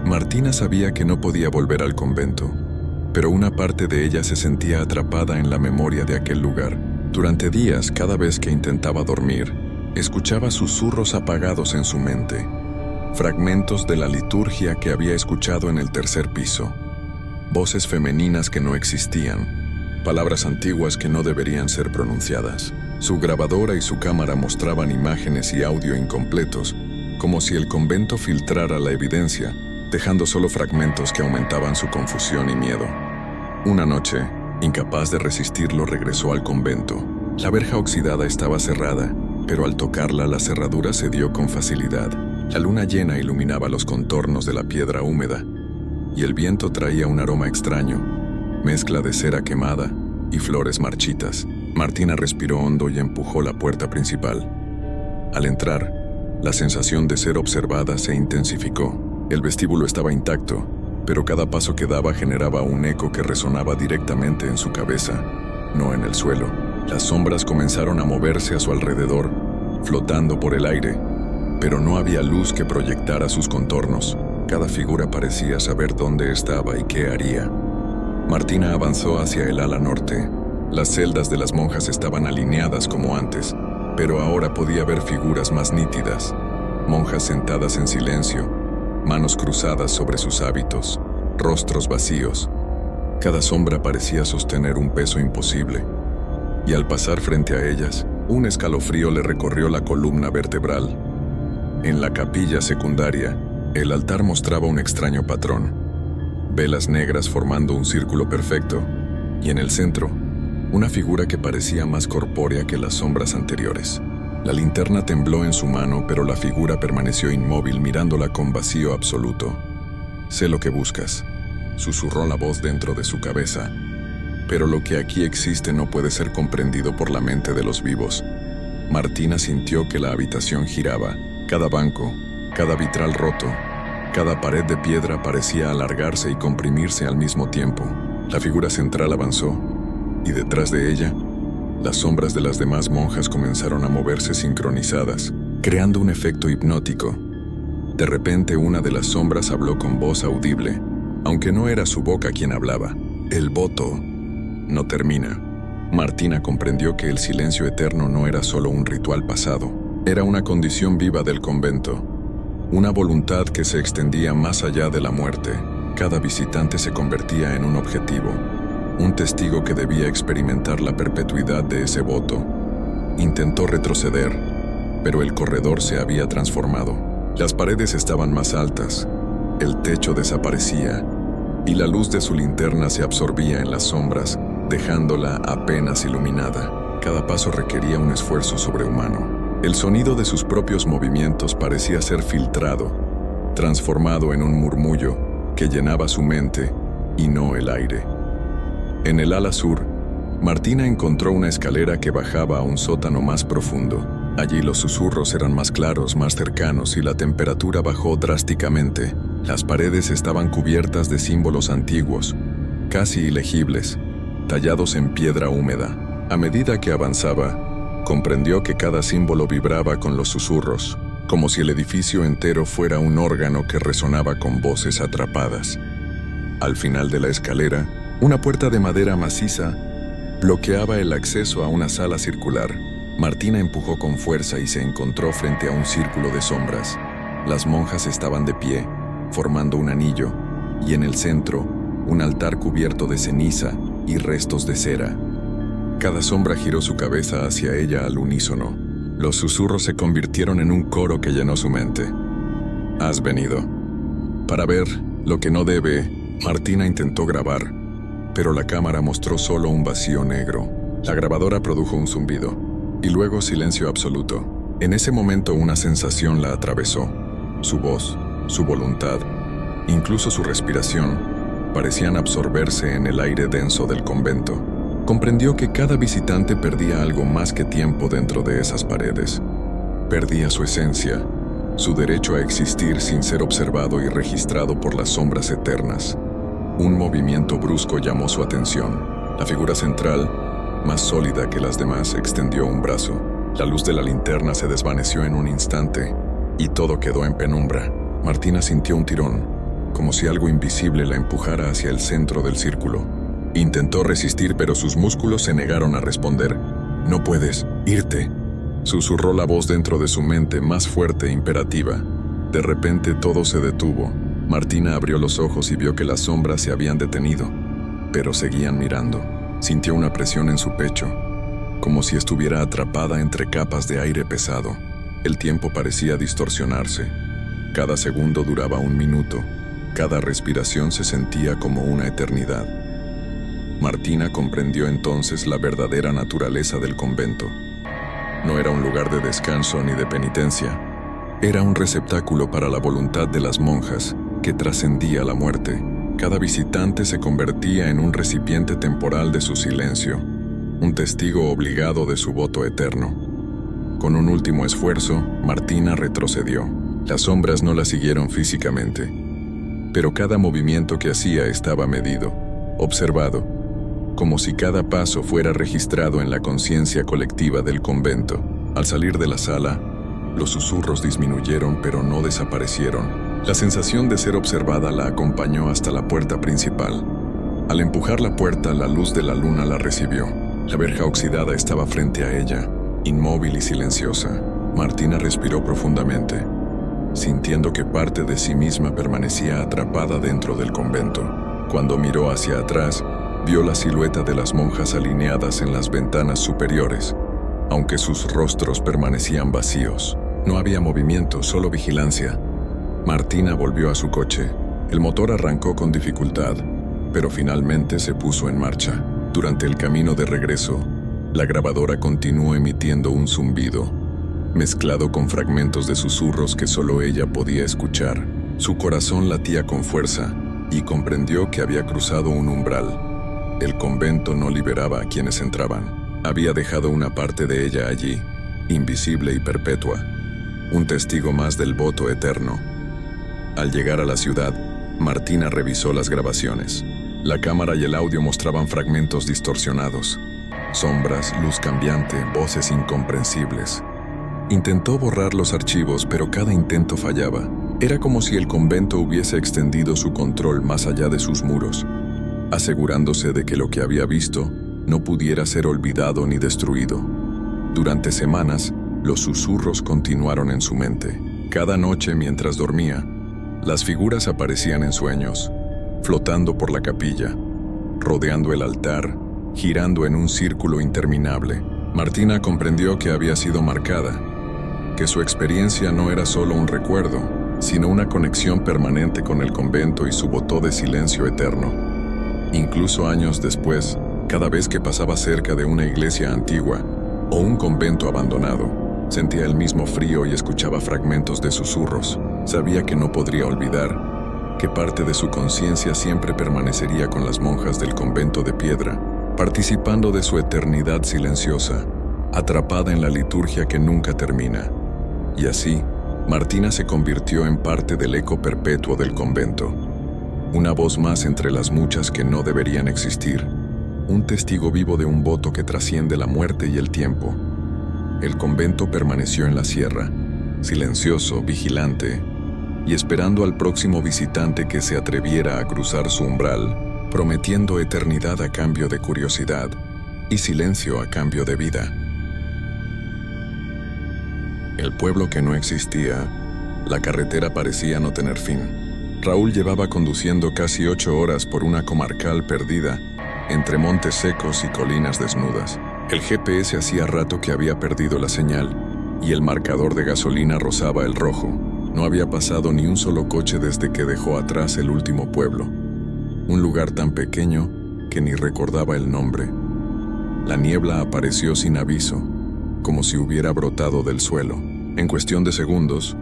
Martina sabía que no podía volver al convento, pero una parte de ella se sentía atrapada en la memoria de aquel lugar. Durante días, cada vez que intentaba dormir, escuchaba susurros apagados en su mente, fragmentos de la liturgia que había escuchado en el tercer piso, voces femeninas que no existían, palabras antiguas que no deberían ser pronunciadas. Su grabadora y su cámara mostraban imágenes y audio incompletos, como si el convento filtrara la evidencia, dejando solo fragmentos que aumentaban su confusión y miedo. Una noche, incapaz de resistirlo, regresó al convento. La verja oxidada estaba cerrada, pero al tocarla la cerradura cedió con facilidad. La luna llena iluminaba los contornos de la piedra húmeda, y el viento traía un aroma extraño, mezcla de cera quemada y flores marchitas. Martina respiró hondo y empujó la puerta principal. Al entrar, la sensación de ser observada se intensificó. El vestíbulo estaba intacto, pero cada paso que daba generaba un eco que resonaba directamente en su cabeza, no en el suelo. Las sombras comenzaron a moverse a su alrededor, flotando por el aire, pero no había luz que proyectara sus contornos. Cada figura parecía saber dónde estaba y qué haría. Martina avanzó hacia el ala norte. Las celdas de las monjas estaban alineadas como antes, pero ahora podía ver figuras más nítidas. Monjas sentadas en silencio, manos cruzadas sobre sus hábitos, rostros vacíos. Cada sombra parecía sostener un peso imposible, y al pasar frente a ellas, un escalofrío le recorrió la columna vertebral. En la capilla secundaria, el altar mostraba un extraño patrón, velas negras formando un círculo perfecto, y en el centro, una figura que parecía más corpórea que las sombras anteriores. La linterna tembló en su mano, pero la figura permaneció inmóvil, mirándola con vacío absoluto. «Sé lo que buscas», susurró la voz dentro de su cabeza, «pero lo que aquí existe no puede ser comprendido por la mente de los vivos». Martina sintió que la habitación giraba. Cada banco, cada vitral roto, cada pared de piedra parecía alargarse y comprimirse al mismo tiempo. La figura central avanzó, y detrás de ella, las sombras de las demás monjas comenzaron a moverse sincronizadas, creando un efecto hipnótico. De repente, una de las sombras habló con voz audible, aunque no era su boca quien hablaba. «El voto no termina». Martina comprendió que el silencio eterno no era solo un ritual pasado, era una condición viva del convento, una voluntad que se extendía más allá de la muerte. Cada visitante se convertía en un objetivo, un testigo que debía experimentar la perpetuidad de ese voto. Intentó retroceder, pero el corredor se había transformado. Las paredes estaban más altas, el techo desaparecía, y la luz de su linterna se absorbía en las sombras, dejándola apenas iluminada. Cada paso requería un esfuerzo sobrehumano. El sonido de sus propios movimientos parecía ser filtrado, transformado en un murmullo que llenaba su mente y no el aire. En el ala sur, Martina encontró una escalera que bajaba a un sótano más profundo. Allí los susurros eran más claros, más cercanos, y la temperatura bajó drásticamente. Las paredes estaban cubiertas de símbolos antiguos, casi ilegibles, tallados en piedra húmeda. A medida que avanzaba, comprendió que cada símbolo vibraba con los susurros, como si el edificio entero fuera un órgano que resonaba con voces atrapadas. Al final de la escalera, una puerta de madera maciza bloqueaba el acceso a una sala circular. Martina empujó con fuerza y se encontró frente a un círculo de sombras. Las monjas estaban de pie, formando un anillo, y en el centro, un altar cubierto de ceniza y restos de cera. Cada sombra giró su cabeza hacia ella al unísono. Los susurros se convirtieron en un coro que llenó su mente. «Has venido para ver lo que no debe». Martina intentó grabar, pero la cámara mostró solo un vacío negro. La grabadora produjo un zumbido, y luego silencio absoluto. En ese momento una sensación la atravesó. Su voz, su voluntad, incluso su respiración, parecían absorberse en el aire denso del convento. Comprendió que cada visitante perdía algo más que tiempo dentro de esas paredes. Perdía su esencia, su derecho a existir sin ser observado y registrado por las sombras eternas. Un movimiento brusco llamó su atención. La figura central, más sólida que las demás, extendió un brazo. La luz de la linterna se desvaneció en un instante y todo quedó en penumbra. Martina sintió un tirón, como si algo invisible la empujara hacia el centro del círculo. Intentó resistir, pero sus músculos se negaron a responder. «No puedes irte», susurró la voz dentro de su mente, más fuerte e imperativa. De repente todo se detuvo. Martina abrió los ojos y vio que las sombras se habían detenido, pero seguían mirando. Sintió una presión en su pecho, como si estuviera atrapada entre capas de aire pesado. El tiempo parecía distorsionarse. Cada segundo duraba un minuto. Cada respiración se sentía como una eternidad. Martina comprendió entonces la verdadera naturaleza del convento. No era un lugar de descanso ni de penitencia. Era un receptáculo para la voluntad de las monjas que trascendía la muerte. Cada visitante se convertía en un recipiente temporal de su silencio, un testigo obligado de su voto eterno. Con un último esfuerzo, Martina retrocedió. Las sombras no la siguieron físicamente, pero cada movimiento que hacía estaba medido, observado, como si cada paso fuera registrado en la conciencia colectiva del convento. Al salir de la sala, los susurros disminuyeron pero no desaparecieron. La sensación de ser observada la acompañó hasta la puerta principal. Al empujar la puerta, la luz de la luna la recibió. La verja oxidada estaba frente a ella, inmóvil y silenciosa. Martina respiró profundamente, sintiendo que parte de sí misma permanecía atrapada dentro del convento. Cuando miró hacia atrás, vio la silueta de las monjas alineadas en las ventanas superiores, aunque sus rostros permanecían vacíos. No había movimiento, solo vigilancia. Martina volvió a su coche. El motor arrancó con dificultad, pero finalmente se puso en marcha. Durante el camino de regreso, la grabadora continuó emitiendo un zumbido, mezclado con fragmentos de susurros que solo ella podía escuchar. Su corazón latía con fuerza y comprendió que había cruzado un umbral. El convento no liberaba a quienes entraban. Había dejado una parte de ella allí, invisible y perpetua, un testigo más del voto eterno. Al llegar a la ciudad, Martina revisó las grabaciones. La cámara y el audio mostraban fragmentos distorsionados, sombras, luz cambiante, voces incomprensibles. Intentó borrar los archivos, pero cada intento fallaba. Era como si el convento hubiese extendido su control más allá de sus muros, asegurándose de que lo que había visto no pudiera ser olvidado ni destruido. Durante semanas, los susurros continuaron en su mente. Cada noche mientras dormía, las figuras aparecían en sueños, flotando por la capilla, rodeando el altar, girando en un círculo interminable. Martina comprendió que había sido marcada, que su experiencia no era solo un recuerdo, sino una conexión permanente con el convento y su voto de silencio eterno. Incluso años después, cada vez que pasaba cerca de una iglesia antigua o un convento abandonado, sentía el mismo frío y escuchaba fragmentos de susurros. Sabía que no podría olvidar, que parte de su conciencia siempre permanecería con las monjas del convento de piedra, participando de su eternidad silenciosa, atrapada en la liturgia que nunca termina. Y así, Martina se convirtió en parte del eco perpetuo del convento. Una voz más entre las muchas que no deberían existir. Un testigo vivo de un voto que trasciende la muerte y el tiempo. El convento permaneció en la sierra, silencioso, vigilante, y esperando al próximo visitante que se atreviera a cruzar su umbral, prometiendo eternidad a cambio de curiosidad y silencio a cambio de vida. El pueblo que no existía, la carretera parecía no tener fin. Raúl llevaba conduciendo casi 8 horas por una comarcal perdida, entre montes secos y colinas desnudas. El GPS hacía rato que había perdido la señal, y el marcador de gasolina rozaba el rojo. No había pasado ni un solo coche desde que dejó atrás el último pueblo. Un lugar tan pequeño que ni recordaba el nombre. La niebla apareció sin aviso, como si hubiera brotado del suelo. En cuestión de segundos,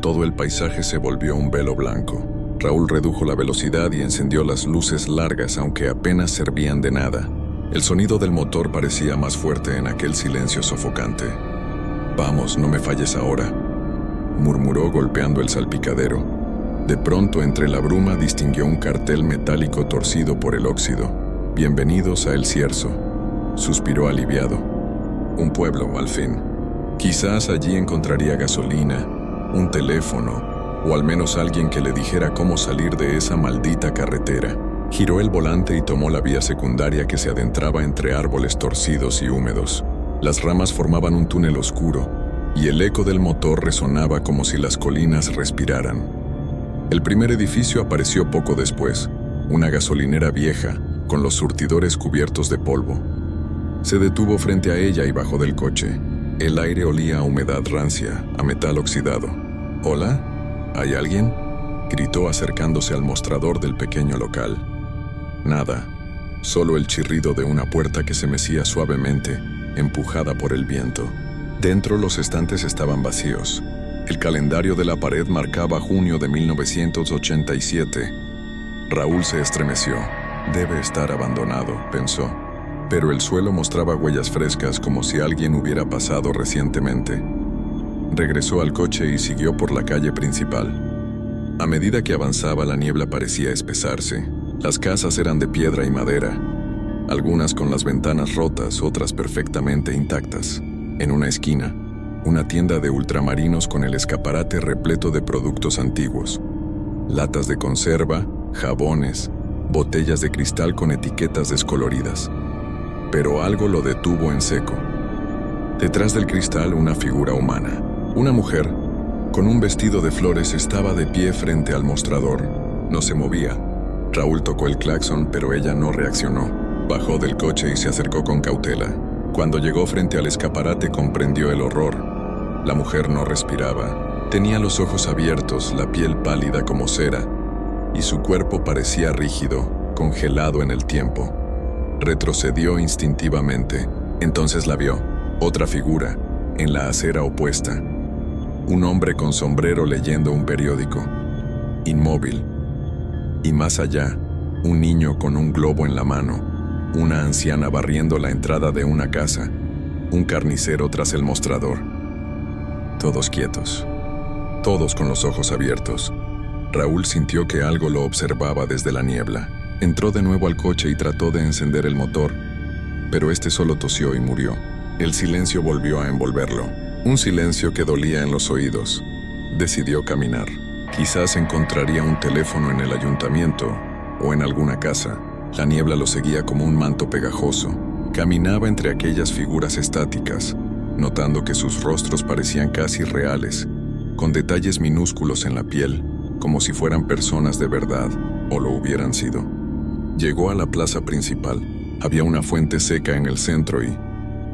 todo el paisaje se volvió un velo blanco. Raúl redujo la velocidad y encendió las luces largas, aunque apenas servían de nada. El sonido del motor parecía más fuerte en aquel silencio sofocante. «Vamos, no me falles ahora», murmuró golpeando el salpicadero. De pronto, entre la bruma, distinguió un cartel metálico torcido por el óxido. «Bienvenidos a El Cierzo», suspiró aliviado. Un pueblo, al fin. Quizás allí encontraría gasolina, un teléfono, o al menos alguien que le dijera cómo salir de esa maldita carretera. Giró el volante y tomó la vía secundaria que se adentraba entre árboles torcidos y húmedos. Las ramas formaban un túnel oscuro, y el eco del motor resonaba como si las colinas respiraran. El primer edificio apareció poco después, una gasolinera vieja, con los surtidores cubiertos de polvo. Se detuvo frente a ella y bajó del coche. El aire olía a humedad rancia, a metal oxidado. «¿Hola? ¿Hay alguien?», gritó acercándose al mostrador del pequeño local. Nada, solo el chirrido de una puerta que se mecía suavemente, empujada por el viento. Dentro los estantes estaban vacíos. El calendario de la pared marcaba junio de 1987. Raúl se estremeció. «Debe estar abandonado», pensó. Pero el suelo mostraba huellas frescas como si alguien hubiera pasado recientemente. Regresó al coche y siguió por la calle principal. A medida que avanzaba, la niebla parecía espesarse. Las casas eran de piedra y madera, algunas con las ventanas rotas, otras perfectamente intactas. En una esquina, una tienda de ultramarinos con el escaparate repleto de productos antiguos. Latas de conserva, jabones, botellas de cristal con etiquetas descoloridas. Pero algo lo detuvo en seco. Detrás del cristal, una figura humana. Una mujer, con un vestido de flores, estaba de pie frente al mostrador. No se movía. Raúl tocó el claxon, pero ella no reaccionó. Bajó del coche y se acercó con cautela. Cuando llegó frente al escaparate, comprendió el horror. La mujer no respiraba. Tenía los ojos abiertos, la piel pálida como cera, y su cuerpo parecía rígido, congelado en el tiempo. Retrocedió instintivamente. Entonces la vio. Otra figura, en la acera opuesta. Un hombre con sombrero leyendo un periódico. Inmóvil. Y más allá, un niño con un globo en la mano. Una anciana barriendo la entrada de una casa. Un carnicero tras el mostrador. Todos quietos. Todos con los ojos abiertos. Raúl sintió que algo lo observaba desde la niebla. Entró de nuevo al coche y trató de encender el motor, pero este solo tosió y murió. El silencio volvió a envolverlo, un silencio que dolía en los oídos. Decidió caminar. Quizás encontraría un teléfono en el ayuntamiento o en alguna casa. La niebla lo seguía como un manto pegajoso. Caminaba entre aquellas figuras estáticas, notando que sus rostros parecían casi reales, con detalles minúsculos en la piel, como si fueran personas de verdad, o lo hubieran sido. Llegó a la plaza principal. Había una fuente seca en el centro y,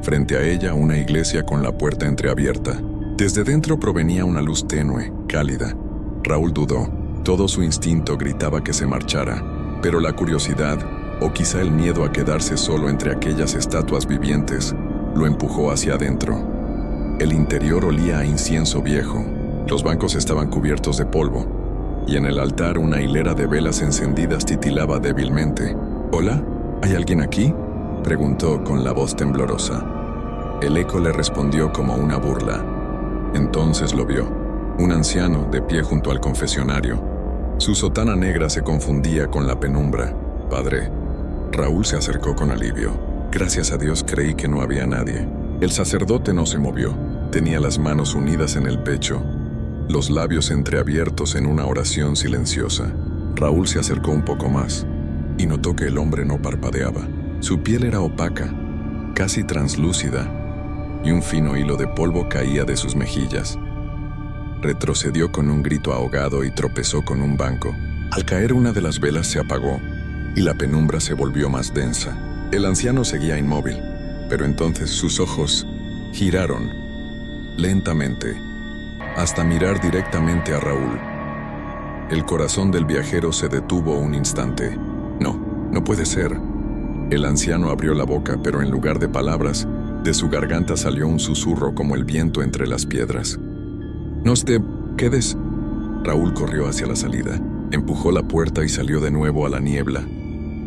frente a ella, una iglesia con la puerta entreabierta. Desde dentro provenía una luz tenue, cálida. Raúl dudó. Todo su instinto gritaba que se marchara, pero la curiosidad, o quizá el miedo a quedarse solo entre aquellas estatuas vivientes, lo empujó hacia adentro. El interior olía a incienso viejo. Los bancos estaban cubiertos de polvo, y en el altar una hilera de velas encendidas titilaba débilmente. «¿Hola? ¿Hay alguien aquí?», preguntó con la voz temblorosa. El eco le respondió como una burla. Entonces lo vio, un anciano de pie junto al confesionario. Su sotana negra se confundía con la penumbra. «Padre». Raúl se acercó con alivio. «Gracias a Dios creí que no había nadie». El sacerdote no se movió. Tenía las manos unidas en el pecho, los labios entreabiertos en una oración silenciosa. Raúl se acercó un poco más y notó que el hombre no parpadeaba. Su piel era opaca, casi translúcida, y un fino hilo de polvo caía de sus mejillas. Retrocedió con un grito ahogado y tropezó con un banco. Al caer, una de las velas se apagó y la penumbra se volvió más densa. El anciano seguía inmóvil, pero entonces sus ojos giraron lentamente hasta mirar directamente a Raúl. El corazón del viajero se detuvo un instante. No puede ser. El anciano abrió la boca, pero en lugar de palabras, de su garganta salió un susurro como el viento entre las piedras. «No te quedes». Raúl corrió hacia la salida, empujó la puerta y salió de nuevo a la niebla,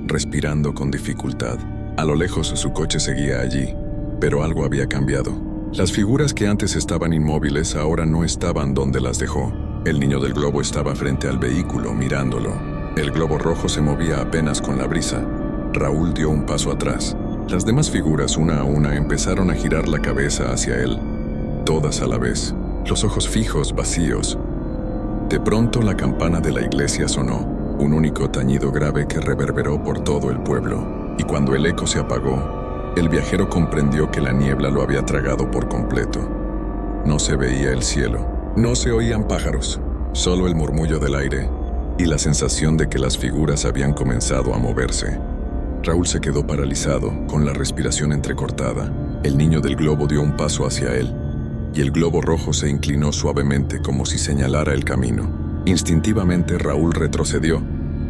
respirando con dificultad. A lo lejos su coche seguía allí, pero algo había cambiado. Las figuras que antes estaban inmóviles ahora no estaban donde las dejó. El niño del globo estaba frente al vehículo, mirándolo. El globo rojo se movía apenas con la brisa. Raúl dio un paso atrás. Las demás figuras, una a una, empezaron a girar la cabeza hacia él, todas a la vez, los ojos fijos, vacíos. De pronto la campana de la iglesia sonó, un único tañido grave que reverberó por todo el pueblo. Y cuando el eco se apagó, el viajero comprendió que la niebla lo había tragado por completo. No se veía el cielo, no se oían pájaros, solo el murmullo del aire y la sensación de que las figuras habían comenzado a moverse. Raúl se quedó paralizado, con la respiración entrecortada. El niño del globo dio un paso hacia él, y el globo rojo se inclinó suavemente como si señalara el camino. Instintivamente Raúl retrocedió,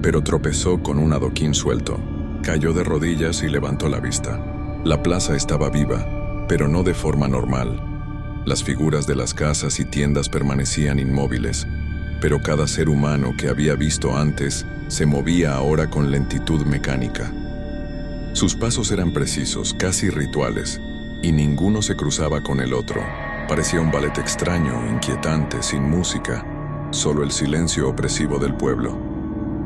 pero tropezó con un adoquín suelto. Cayó de rodillas y levantó la vista. La plaza estaba viva, pero no de forma normal. Las figuras de las casas y tiendas permanecían inmóviles, pero cada ser humano que había visto antes se movía ahora con lentitud mecánica. Sus pasos eran precisos, casi rituales, y ninguno se cruzaba con el otro. Parecía un ballet extraño, inquietante, sin música, solo el silencio opresivo del pueblo.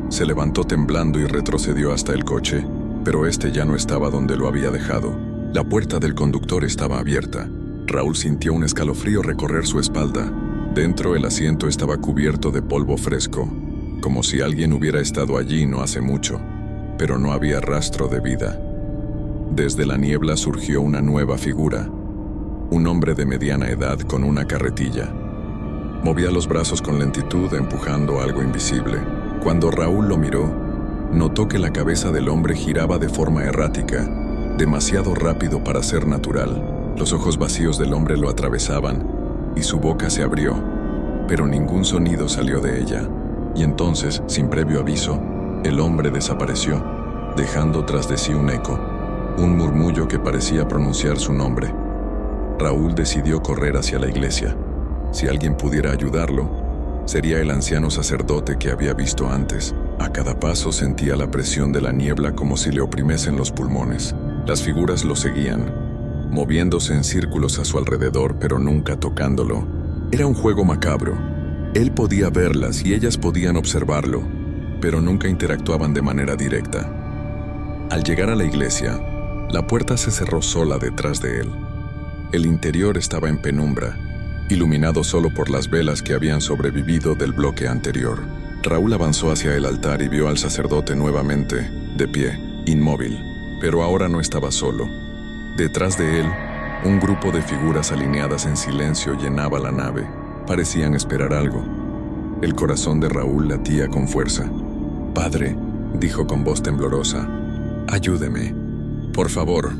Se levantó temblando y retrocedió hasta el coche, pero este ya no estaba donde lo había dejado. La puerta del conductor estaba abierta. Raúl sintió un escalofrío recorrer su espalda. Dentro, el asiento estaba cubierto de polvo fresco, como si alguien hubiera estado allí no hace mucho, pero no había rastro de vida. Desde la niebla surgió una nueva figura, un hombre de mediana edad con una carretilla. Movía los brazos con lentitud, empujando algo invisible. Cuando Raúl lo miró, notó que la cabeza del hombre giraba de forma errática, demasiado rápido para ser natural. Los ojos vacíos del hombre lo atravesaban y su boca se abrió, pero ningún sonido salió de ella. Y entonces, sin previo aviso, el hombre desapareció, dejando tras de sí un eco, un murmullo que parecía pronunciar su nombre. Raúl decidió correr hacia la iglesia. Si alguien pudiera ayudarlo, sería el anciano sacerdote que había visto antes. A cada paso sentía la presión de la niebla como si le oprimiesen los pulmones. Las figuras lo seguían, moviéndose en círculos a su alrededor, pero nunca tocándolo. Era un juego macabro. Él podía verlas y ellas podían observarlo, pero nunca interactuaban de manera directa. Al llegar a la iglesia, la puerta se cerró sola detrás de él. El interior estaba en penumbra, iluminado solo por las velas que habían sobrevivido del bloque anterior. Raúl avanzó hacia el altar y vio al sacerdote nuevamente, de pie, inmóvil, pero ahora no estaba solo. Detrás de él, un grupo de figuras alineadas en silencio llenaba la nave. Parecían esperar algo. El corazón de Raúl latía con fuerza. «Padre», dijo con voz temblorosa, «ayúdeme. Por favor».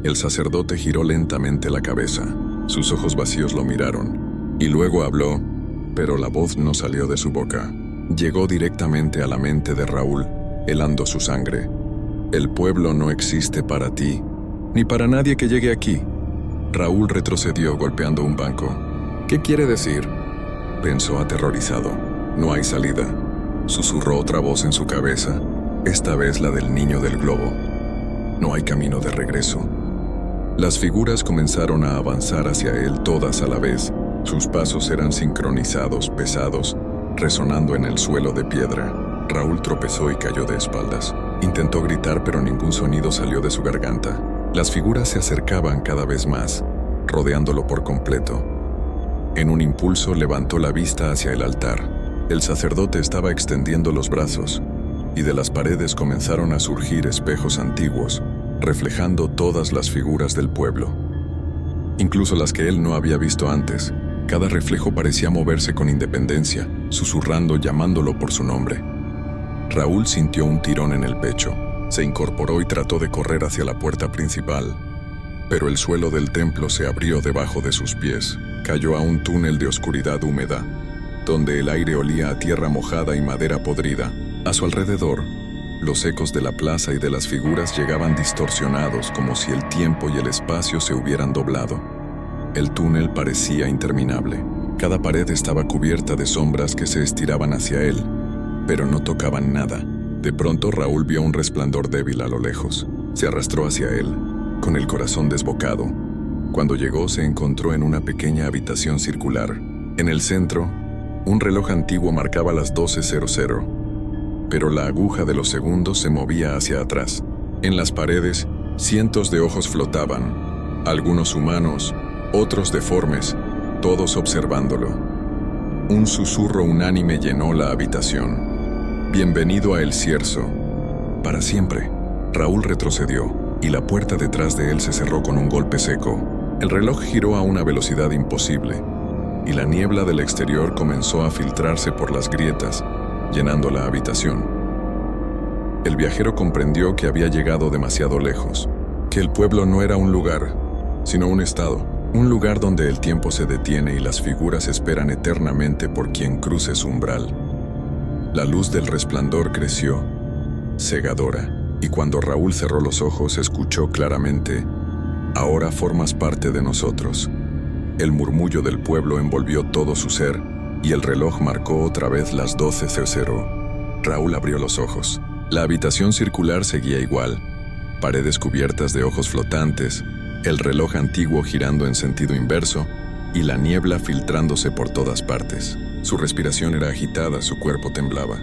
El sacerdote giró lentamente la cabeza. Sus ojos vacíos lo miraron. Y luego habló, pero la voz no salió de su boca. Llegó directamente a la mente de Raúl, helando su sangre. «El pueblo no existe para ti, ni para nadie que llegue aquí». Raúl retrocedió golpeando un banco. «¿Qué quiere decir?», pensó aterrorizado. «No hay salida», susurró otra voz en su cabeza, esta vez la del niño del globo. «No hay camino de regreso». Las figuras comenzaron a avanzar hacia él todas a la vez. Sus pasos eran sincronizados, pesados, resonando en el suelo de piedra. Raúl tropezó y cayó de espaldas. Intentó gritar, pero ningún sonido salió de su garganta. Las figuras se acercaban cada vez más, rodeándolo por completo. En un impulso levantó la vista hacia el altar. El sacerdote estaba extendiendo los brazos, y de las paredes comenzaron a surgir espejos antiguos, reflejando todas las figuras del pueblo, incluso las que él no había visto antes. Cada reflejo parecía moverse con independencia, susurrando, llamándolo por su nombre. Raúl sintió un tirón en el pecho. Se incorporó y trató de correr hacia la puerta principal, pero el suelo del templo se abrió debajo de sus pies. Cayó a un túnel de oscuridad húmeda, donde el aire olía a tierra mojada y madera podrida. A su alrededor, los ecos de la plaza y de las figuras llegaban distorsionados, como si el tiempo y el espacio se hubieran doblado. El túnel parecía interminable. Cada pared estaba cubierta de sombras que se estiraban hacia él, pero no tocaban nada. De pronto Raúl vio un resplandor débil a lo lejos. Se arrastró hacia él, con el corazón desbocado. Cuando llegó, se encontró en una pequeña habitación circular. En el centro, un reloj antiguo marcaba las 12:00, pero la aguja de los segundos se movía hacia atrás. En las paredes, cientos de ojos flotaban, algunos humanos, otros deformes, todos observándolo. Un susurro unánime llenó la habitación. «Bienvenido a El Cierzo. Para siempre». Raúl retrocedió, y la puerta detrás de él se cerró con un golpe seco. El reloj giró a una velocidad imposible, y la niebla del exterior comenzó a filtrarse por las grietas, llenando la habitación. El viajero comprendió que había llegado demasiado lejos, que el pueblo no era un lugar, sino un estado, un lugar donde el tiempo se detiene y las figuras esperan eternamente por quien cruce su umbral. La luz del resplandor creció, cegadora, y cuando Raúl cerró los ojos escuchó claramente: «Ahora formas parte de nosotros». El murmullo del pueblo envolvió todo su ser, y el reloj marcó otra vez las 12:00. Raúl abrió los ojos. La habitación circular seguía igual, paredes cubiertas de ojos flotantes, el reloj antiguo girando en sentido inverso, y la niebla filtrándose por todas partes. Su respiración era agitada, su cuerpo temblaba.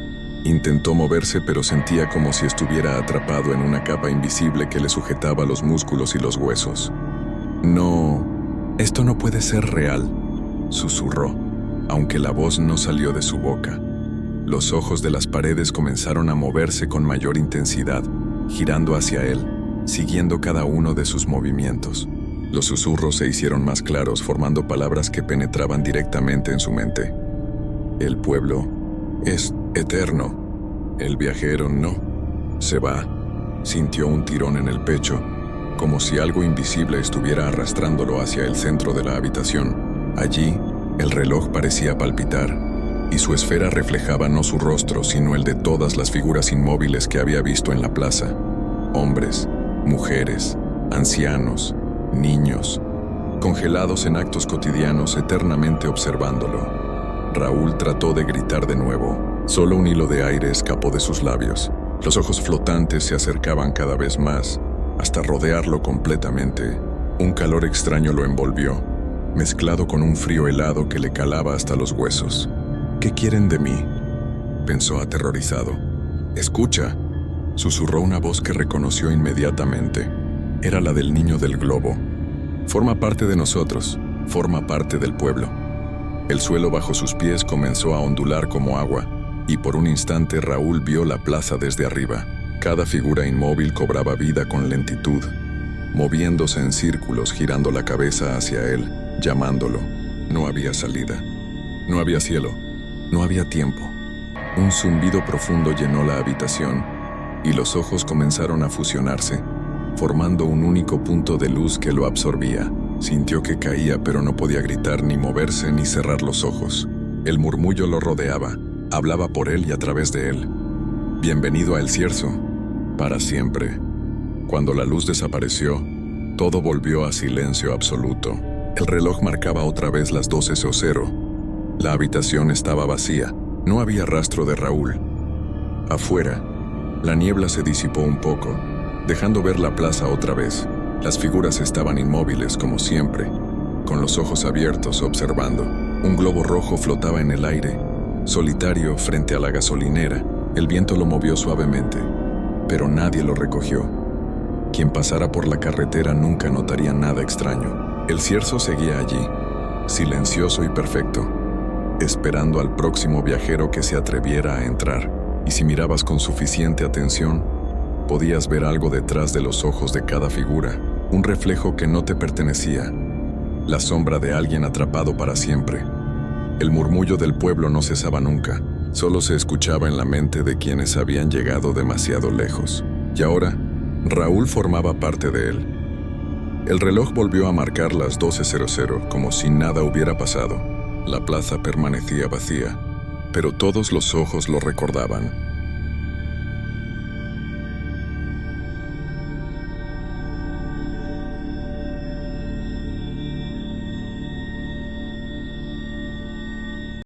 Intentó moverse, pero sentía como si estuviera atrapado en una capa invisible que le sujetaba los músculos y los huesos. «No, esto no puede ser real», susurró, aunque la voz no salió de su boca. Los ojos de las paredes comenzaron a moverse con mayor intensidad, girando hacia él, siguiendo cada uno de sus movimientos. Los susurros se hicieron más claros, formando palabras que penetraban directamente en su mente. «El pueblo es eterno. El viajero no. Se va». Sintió un tirón en el pecho, como si algo invisible estuviera arrastrándolo hacia el centro de la habitación. Allí, el reloj parecía palpitar, y su esfera reflejaba no su rostro, sino el de todas las figuras inmóviles que había visto en la plaza. Hombres, mujeres, ancianos, niños, congelados en actos cotidianos, eternamente observándolo. Raúl trató de gritar de nuevo. Solo un hilo de aire escapó de sus labios. Los ojos flotantes se acercaban cada vez más, hasta rodearlo completamente. Un calor extraño lo envolvió, mezclado con un frío helado que le calaba hasta los huesos. «¿Qué quieren de mí?», pensó aterrorizado. «Escucha», susurró una voz que reconoció inmediatamente. Era la del niño del globo. «Forma parte de nosotros, forma parte del pueblo». El suelo bajo sus pies comenzó a ondular como agua, y por un instante Raúl vio la plaza desde arriba. Cada figura inmóvil cobraba vida con lentitud. moviéndose en círculos, girando la cabeza hacia él, llamándolo. No había salida. No había cielo. No había tiempo. Un zumbido profundo llenó la habitación y los ojos comenzaron a fusionarse, formando un único punto de luz que lo absorbía. Sintió que caía, pero no podía gritar, ni moverse, ni cerrar los ojos. El murmullo lo rodeaba, hablaba por él y a través de él. Bienvenido a El Cierzo, para siempre. Cuando la luz desapareció, todo volvió a silencio absoluto. El reloj marcaba otra vez las 12:00. La habitación estaba vacía, no había rastro de Raúl. Afuera, la niebla se disipó un poco, dejando ver la plaza otra vez. Las figuras estaban inmóviles como siempre, con los ojos abiertos observando. Un globo rojo flotaba en el aire, solitario frente a la gasolinera. El viento lo movió suavemente, pero nadie lo recogió. Quien pasara por la carretera nunca notaría nada extraño. El Cierzo seguía allí, silencioso y perfecto, esperando al próximo viajero que se atreviera a entrar. Y si mirabas con suficiente atención, podías ver algo detrás de los ojos de cada figura, un reflejo que no te pertenecía, la sombra de alguien atrapado para siempre. El murmullo del pueblo no cesaba nunca, solo se escuchaba en la mente de quienes habían llegado demasiado lejos. Y ahora, Raúl formaba parte de él. El reloj volvió a marcar las 12:00, como si nada hubiera pasado. La plaza permanecía vacía, pero todos los ojos lo recordaban.